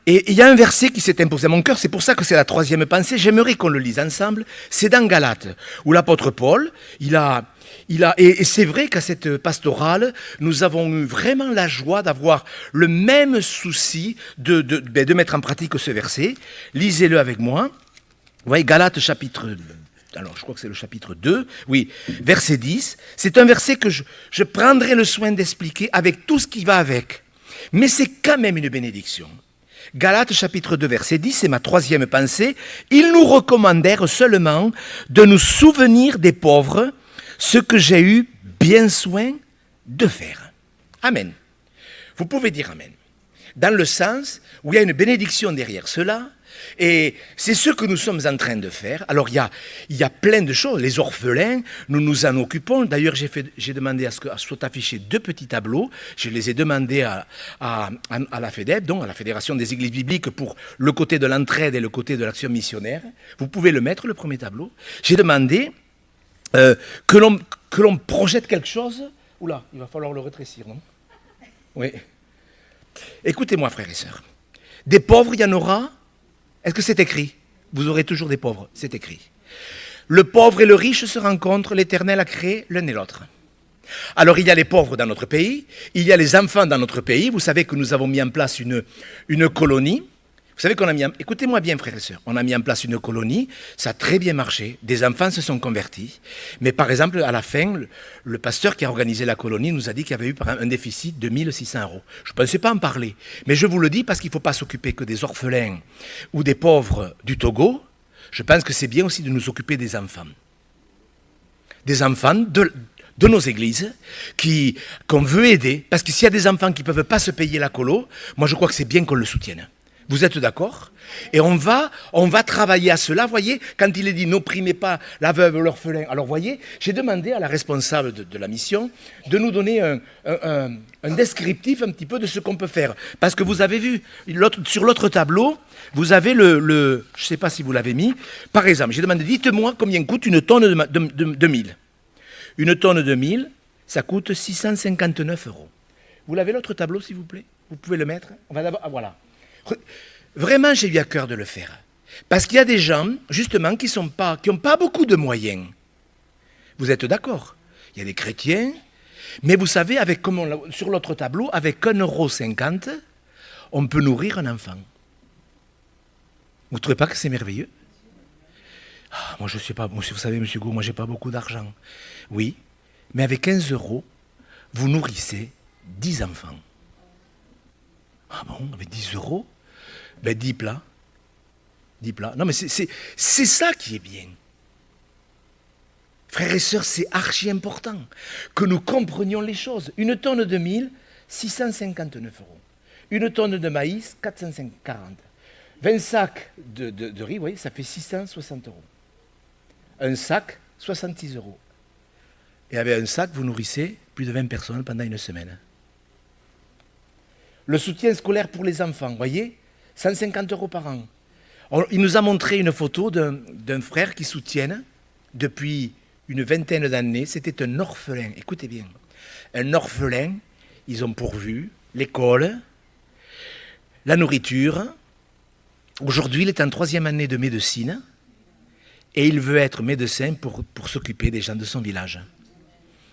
Et il y a un verset qui s'est imposé à mon cœur, c'est pour ça que c'est la troisième pensée, j'aimerais qu'on le lise ensemble, c'est dans Galates, où l'apôtre Paul, et c'est vrai qu'à cette pastorale, nous avons eu vraiment la joie d'avoir le même souci de mettre en pratique ce verset. Lisez-le avec moi. Vous voyez, Galates chapitre, alors je crois que c'est le chapitre 2, oui, verset 10. C'est un verset que je prendrai le soin d'expliquer avec tout ce qui va avec. Mais c'est quand même une bénédiction. Galates chapitre 2 verset 10, c'est ma troisième pensée. Ils nous recommandèrent seulement de nous souvenir des pauvres, ce que j'ai eu bien soin de faire. Amen. Vous pouvez dire amen. Dans le sens où il y a une bénédiction derrière cela, et c'est ce que nous sommes en train de faire. Alors il y a plein de choses. Les orphelins, nous nous en occupons. D'ailleurs, j'ai demandé à ce que soient affichés 2 petits tableaux. Je les ai demandés à la FEDEB, donc à la Fédération des Églises Bibliques, pour le côté de l'entraide et le côté de l'action missionnaire. Vous pouvez le mettre, le premier tableau. J'ai demandé que l'on projette quelque chose. Oula, il va falloir le rétrécir, non? Oui. Écoutez-moi, frères et sœurs. Des pauvres, il y en aura. Est-ce que c'est écrit? Vous aurez toujours des pauvres, c'est écrit. Le pauvre et le riche se rencontrent, l'Éternel a créé l'un et l'autre. Alors il y a les pauvres dans notre pays, il y a les enfants dans notre pays. Vous savez que nous avons mis en place une colonie. Vous savez écoutez-moi bien, frères et sœurs, on a mis en place une colonie, ça a très bien marché, des enfants se sont convertis, mais par exemple, à la fin, le pasteur qui a organisé la colonie nous a dit qu'il y avait eu par exemple, un déficit de 1 600 €. Je ne pensais pas en parler, mais je vous le dis parce qu'il ne faut pas s'occuper que des orphelins ou des pauvres du Togo. Je pense que c'est bien aussi de nous occuper des enfants. Des enfants de nos églises qu'on veut aider, parce que s'il y a des enfants qui ne peuvent pas se payer la colo, moi je crois que c'est bien qu'on le soutienne. Vous êtes d'accord? Et on va travailler à cela, voyez, quand il est dit n'opprimez pas la veuve ou l'orphelin. Alors voyez, j'ai demandé à la responsable de la mission de nous donner un descriptif un petit peu de ce qu'on peut faire. Parce que vous avez vu, sur l'autre tableau, vous avez je ne sais pas si vous l'avez mis, par exemple, j'ai demandé, dites-moi combien coûte une tonne de mil. Une tonne de mil, ça coûte 659 €. Vous l'avez l'autre tableau, s'il vous plaît? Vous pouvez le mettre? On va d'abord, voilà. Vraiment, j'ai eu à cœur de le faire. Parce qu'il y a des gens, justement, qui n'ont pas beaucoup de moyens. Vous êtes d'accord? Il y a des chrétiens, mais vous savez, sur l'autre tableau, avec 1,50 €, on peut nourrir un enfant. Vous ne trouvez pas que c'est merveilleux? Moi, je ne sais pas, vous savez, M. Gou, moi, je n'ai pas beaucoup d'argent. Oui, mais avec 15 €, vous nourrissez 10 enfants. Ah bon, avec 10 €? Ben 10 plats. 10 plats. Non mais c'est ça qui est bien. Frères et sœurs, c'est archi important que nous comprenions les choses. Une tonne de mil, 659 €. Une tonne de maïs, 440. 20 sacs de riz, vous voyez, ça fait 660 €. Un sac, 66 €. Et avec un sac, vous nourrissez plus de 20 personnes pendant une semaine. Le soutien scolaire pour les enfants, vous voyez, 150 € par an. Il nous a montré une photo d'un frère qui soutient depuis une vingtaine d'années. C'était un orphelin, écoutez bien. Un orphelin, ils ont pourvu l'école, la nourriture. Aujourd'hui, il est en 3e année de médecine et il veut être médecin pour s'occuper des gens de son village.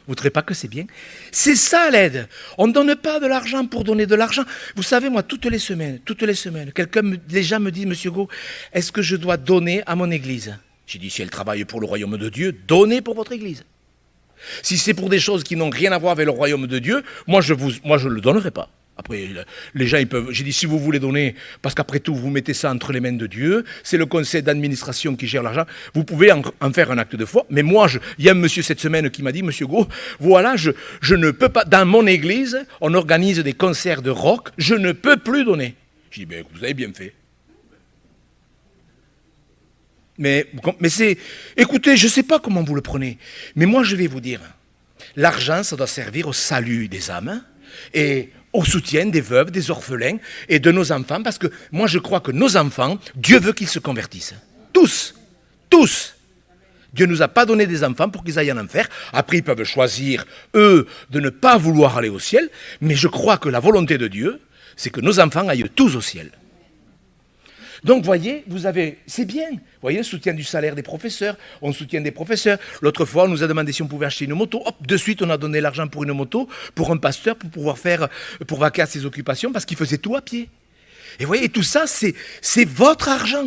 Vous ne trouvez pas que c'est bien? C'est ça l'aide. On ne donne pas de l'argent pour donner de l'argent. Vous savez, moi, toutes les semaines, les gens me disent, Monsieur Gau, est-ce que je dois donner à mon église? J'ai dit, si elle travaille pour le royaume de Dieu, donnez pour votre église. Si c'est pour des choses qui n'ont rien à voir avec le royaume de Dieu, moi je ne le donnerai pas. Après, les gens, ils peuvent... J'ai dit, si vous voulez donner, parce qu'après tout, vous mettez ça entre les mains de Dieu, c'est le conseil d'administration qui gère l'argent, vous pouvez en faire un acte de foi. Mais moi, il y a un monsieur cette semaine qui m'a dit, Monsieur Gau, voilà, je ne peux pas... Dans mon église, on organise des concerts de rock, je ne peux plus donner. J'ai dit, ben, vous avez bien fait. Mais c'est... Écoutez, je ne sais pas comment vous le prenez, mais moi, je vais vous dire, l'argent, ça doit servir au salut des âmes et au soutien des veuves, des orphelins et de nos enfants, parce que moi, je crois que nos enfants, Dieu veut qu'ils se convertissent. Tous. Tous. Dieu ne nous a pas donné des enfants pour qu'ils aillent en enfer. Après, ils peuvent choisir, eux, de ne pas vouloir aller au ciel, mais je crois que la volonté de Dieu, c'est que nos enfants aillent tous au ciel. Donc, voyez, c'est bien. Vous voyez, le soutien du salaire des professeurs, on soutient des professeurs. L'autre fois, on nous a demandé si on pouvait acheter une moto. Hop, de suite, on a donné l'argent pour une moto, pour un pasteur, pour vaquer à ses occupations, parce qu'il faisait tout à pied. Et vous voyez, tout ça, c'est votre argent.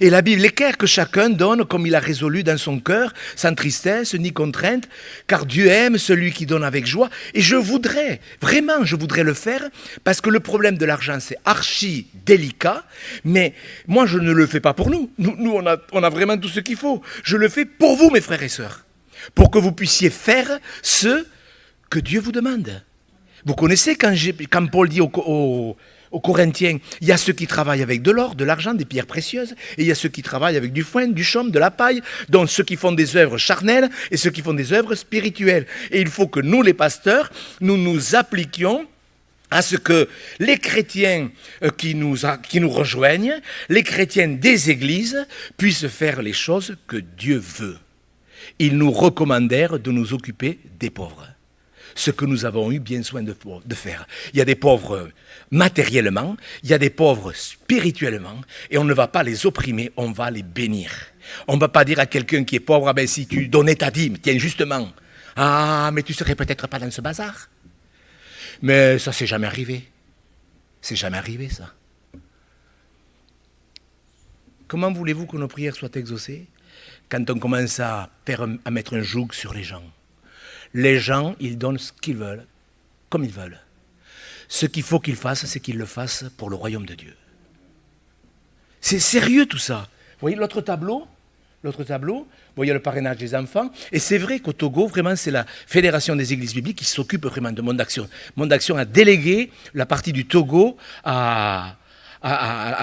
Et la Bible est claire que chacun donne comme il a résolu dans son cœur, sans tristesse ni contrainte, car Dieu aime celui qui donne avec joie. Et je voudrais le faire, parce que le problème de l'argent, c'est archi délicat, mais moi, je ne le fais pas pour nous. Nous, on a vraiment tout ce qu'il faut. Je le fais pour vous, mes frères et sœurs, pour que vous puissiez faire ce que Dieu vous demande. Vous connaissez quand Paul dit aux Corinthiens, il y a ceux qui travaillent avec de l'or, de l'argent, des pierres précieuses, et il y a ceux qui travaillent avec du foin, du chaume, de la paille, donc ceux qui font des œuvres charnelles et ceux qui font des œuvres spirituelles. Et il faut que nous, les pasteurs, nous nous appliquions à ce que les chrétiens qui nous rejoignent, les chrétiens des églises, puissent faire les choses que Dieu veut. Ils nous recommandèrent de nous occuper des pauvres. Ce que nous avons eu bien soin de faire. Il y a des pauvres matériellement, il y a des pauvres spirituellement, et on ne va pas les opprimer, on va les bénir. On ne va pas dire à quelqu'un qui est pauvre, ah ben si tu donnais ta dîme, tiens justement, ah mais tu serais peut-être pas dans ce bazar. Mais ça c'est jamais arrivé. C'est jamais arrivé ça. Comment voulez-vous que nos prières soient exaucées quand on commence à mettre un joug sur les gens? Les gens, ils donnent ce qu'ils veulent, comme ils veulent. Ce qu'il faut qu'ils fassent, c'est qu'ils le fassent pour le royaume de Dieu. C'est sérieux tout ça. Vous voyez l'autre tableau, vous voyez le parrainage des enfants. Et c'est vrai qu'au Togo, vraiment, c'est la Fédération des Églises bibliques qui s'occupe vraiment de Monde Action. Monde Action a délégué la partie du Togo à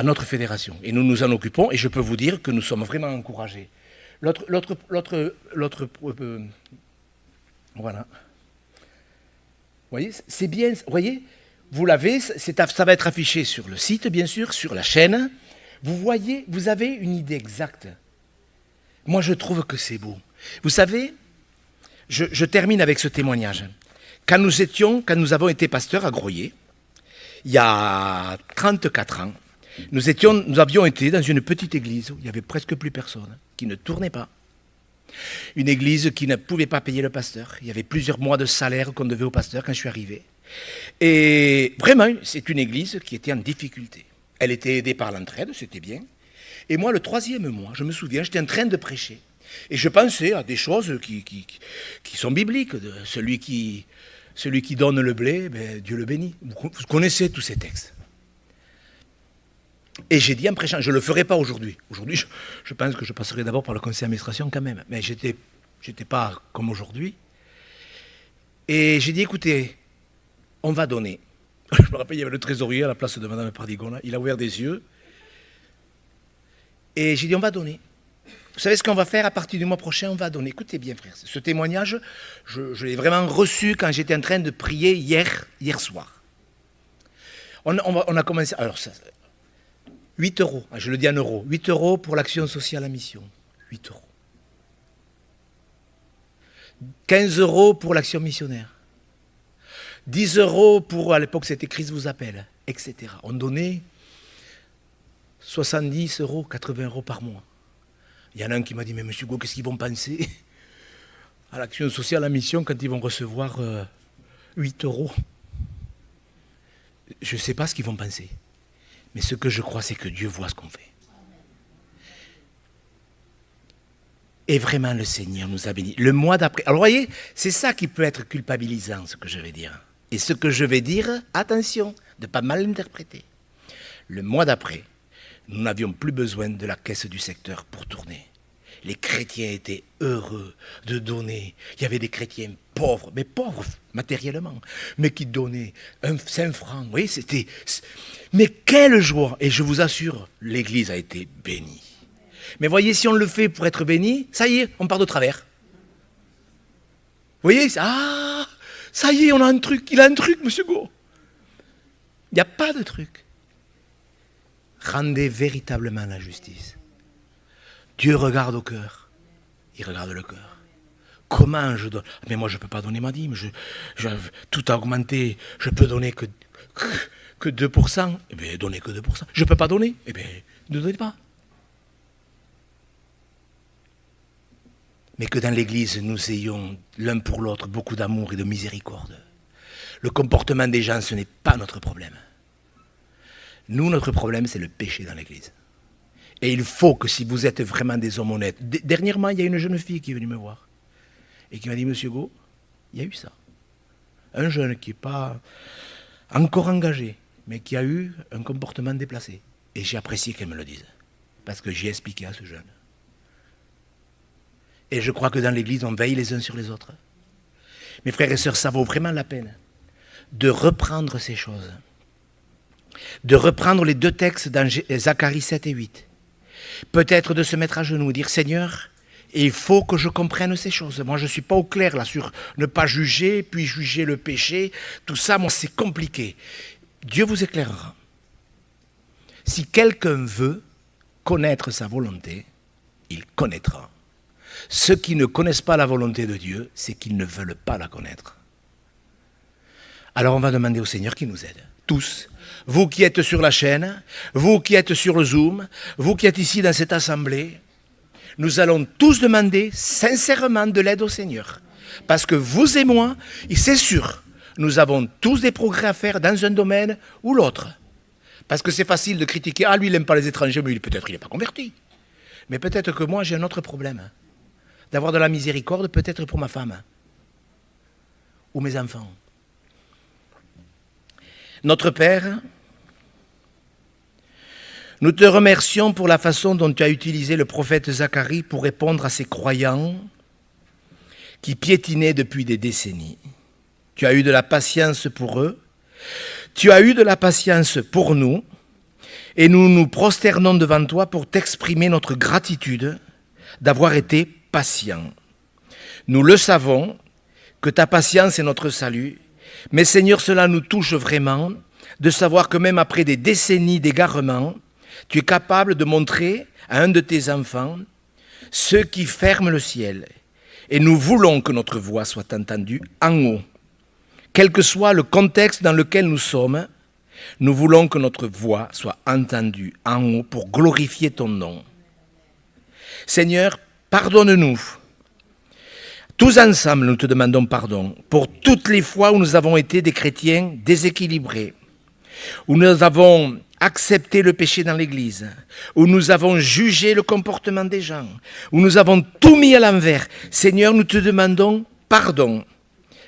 notre fédération. Et nous nous en occupons, et je peux vous dire que nous sommes vraiment encouragés. Voilà. Vous voyez, c'est bien. Vous voyez, vous l'avez, ça va être affiché sur le site, bien sûr, sur la chaîne. Vous voyez, vous avez une idée exacte. Moi, je trouve que c'est beau. Vous savez, je termine avec ce témoignage. Quand nous avons été pasteurs à Groyer, il y a 34 ans, nous avions été dans une petite église où il n'y avait presque plus personne, qui ne tournait pas. Une église qui ne pouvait pas payer le pasteur. Il y avait plusieurs mois de salaire qu'on devait au pasteur quand je suis arrivé. Et vraiment, c'est une église qui était en difficulté. Elle était aidée par l'entraide, c'était bien. Et moi, le 3e mois, je me souviens, j'étais en train de prêcher. Et je pensais à des choses qui sont bibliques. Celui qui donne le blé, ben, Dieu le bénit. Vous connaissez tous ces textes. Et j'ai dit en prêchant, je ne le ferai pas aujourd'hui. Aujourd'hui, je pense que je passerai d'abord par le conseil d'administration quand même. Mais je n'étais pas comme aujourd'hui. Et j'ai dit, écoutez, on va donner. Je me rappelle, il y avait le trésorier à la place de Madame Pardigona. Il a ouvert des yeux. Et j'ai dit, on va donner. Vous savez ce qu'on va faire à partir du mois prochain? On va donner. Écoutez bien, frère. Ce témoignage, je l'ai vraiment reçu quand j'étais en train de prier hier soir. On a commencé... Alors, 8 euros, je le dis en euros, 8 euros pour l'action sociale à mission, 8 euros. 15 euros pour l'action missionnaire, 10 € pour, à l'époque c'était Christ vous appelle, etc. On donnait 70 €, 80 € par mois. Il y en a un qui m'a dit, mais monsieur Go, qu'est-ce qu'ils vont penser à l'action sociale, à la mission, quand ils vont recevoir 8 €? Je ne sais pas ce qu'ils vont penser. Mais ce que je crois, c'est que Dieu voit ce qu'on fait. Et vraiment, le Seigneur nous a bénis. Le mois d'après... Alors, vous voyez, c'est ça qui peut être culpabilisant, ce que je vais dire. Et ce que je vais dire, attention, de ne pas mal interpréter. Le mois d'après, nous n'avions plus besoin de la caisse du secteur pour tourner. Les chrétiens étaient heureux de donner. Il y avait des chrétiens pauvres, mais pauvres matériellement, mais qui donnaient 5 francs. Vous voyez, c'était... Mais quelle joie! Et je vous assure, l'Église a été bénie. Mais voyez, si on le fait pour être béni, ça y est, on part de travers. Vous voyez, ah, ça y est, on a un truc. Il a un truc, monsieur Go. Il n'y a pas de truc. Rendez véritablement la justice. Dieu regarde au cœur. Il regarde le cœur. Comment je donne? Mais moi, je ne peux pas donner ma dîme. Tout a augmenté. Je peux donner que 2%. Eh bien, donnez que 2%. Je ne peux pas donner. Eh bien, ne donnez pas. Mais que dans l'Église, nous ayons l'un pour l'autre beaucoup d'amour et de miséricorde. Le comportement des gens, ce n'est pas notre problème. Nous, notre problème, c'est le péché dans l'Église. Et il faut que si vous êtes vraiment des hommes honnêtes... Dernièrement, il y a une jeune fille qui est venue me voir et qui m'a dit, monsieur Go, il y a eu ça. Un jeune qui n'est pas encore engagé, mais qui a eu un comportement déplacé. Et j'ai apprécié qu'elle me le dise, parce que j'ai expliqué à ce jeune. Et je crois que dans l'Église, on veille les uns sur les autres. Mes frères et sœurs, ça vaut vraiment la peine de reprendre ces choses. De reprendre les 2 textes dans Zacharie 7 et 8. Peut-être de se mettre à genoux et dire, Seigneur, il faut que je comprenne ces choses. Moi, je ne suis pas au clair là sur ne pas juger, puis juger le péché. Tout ça, moi, c'est compliqué. Dieu vous éclairera. Si quelqu'un veut connaître sa volonté, il connaîtra. Ceux qui ne connaissent pas la volonté de Dieu, c'est qu'ils ne veulent pas la connaître. Alors on va demander au Seigneur qui nous aide, tous. Vous qui êtes sur la chaîne, vous qui êtes sur le Zoom, vous qui êtes ici dans cette assemblée, nous allons tous demander sincèrement de l'aide au Seigneur. Parce que vous et moi, c'est sûr, nous avons tous des progrès à faire dans un domaine ou l'autre. Parce que c'est facile de critiquer, ah lui il n'aime pas les étrangers, mais peut-être il n'est pas converti. Mais peut-être que moi j'ai un autre problème. D'avoir de la miséricorde peut-être pour ma femme ou mes enfants. Notre Père, nous te remercions pour la façon dont tu as utilisé le prophète Zacharie pour répondre à ces croyants qui piétinaient depuis des décennies. Tu as eu de la patience pour eux, tu as eu de la patience pour nous, et nous nous prosternons devant toi pour t'exprimer notre gratitude d'avoir été patient. Nous le savons, que ta patience est notre salut, mais Seigneur, cela nous touche vraiment de savoir que même après des décennies d'égarement, tu es capable de montrer à un de tes enfants ce qui ferme le ciel. Et nous voulons que notre voix soit entendue en haut. Quel que soit le contexte dans lequel nous sommes, nous voulons que notre voix soit entendue en haut pour glorifier ton nom. Seigneur, pardonne-nous. Tous ensemble, nous te demandons pardon pour toutes les fois où nous avons été des chrétiens déséquilibrés, où nous avons accepté le péché dans l'Église, où nous avons jugé le comportement des gens, où nous avons tout mis à l'envers. Seigneur, nous te demandons pardon.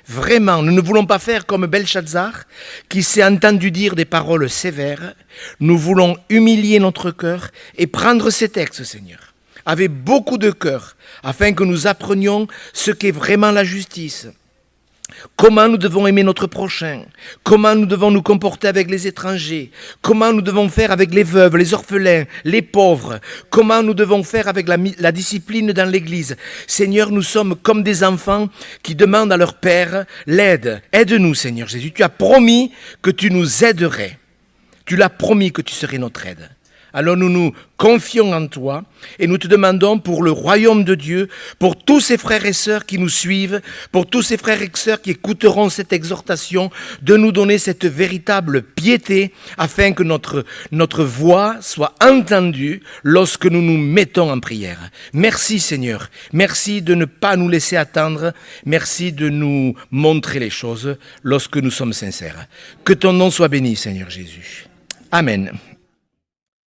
Vraiment, nous ne voulons pas faire comme Belshazzar, qui s'est entendu dire des paroles sévères. Nous voulons humilier notre cœur et prendre ces textes, Seigneur, avec beaucoup de cœur, afin que nous apprenions ce qu'est vraiment la justice. Comment nous devons aimer notre prochain, comment nous devons nous comporter avec les étrangers, comment nous devons faire avec les veuves, les orphelins, les pauvres, comment nous devons faire avec la discipline dans l'Église. Seigneur, nous sommes comme des enfants qui demandent à leur Père l'aide. Aide-nous, Seigneur Jésus. Tu as promis que tu nous aiderais. Tu l'as promis que tu serais notre aide. Alors nous nous confions en toi et nous te demandons pour le royaume de Dieu, pour tous ces frères et sœurs qui nous suivent, pour tous ces frères et sœurs qui écouteront cette exhortation, de nous donner cette véritable piété afin que notre voix soit entendue lorsque nous nous mettons en prière. Merci Seigneur, merci de ne pas nous laisser attendre, merci de nous montrer les choses lorsque nous sommes sincères. Que ton nom soit béni Seigneur Jésus. Amen.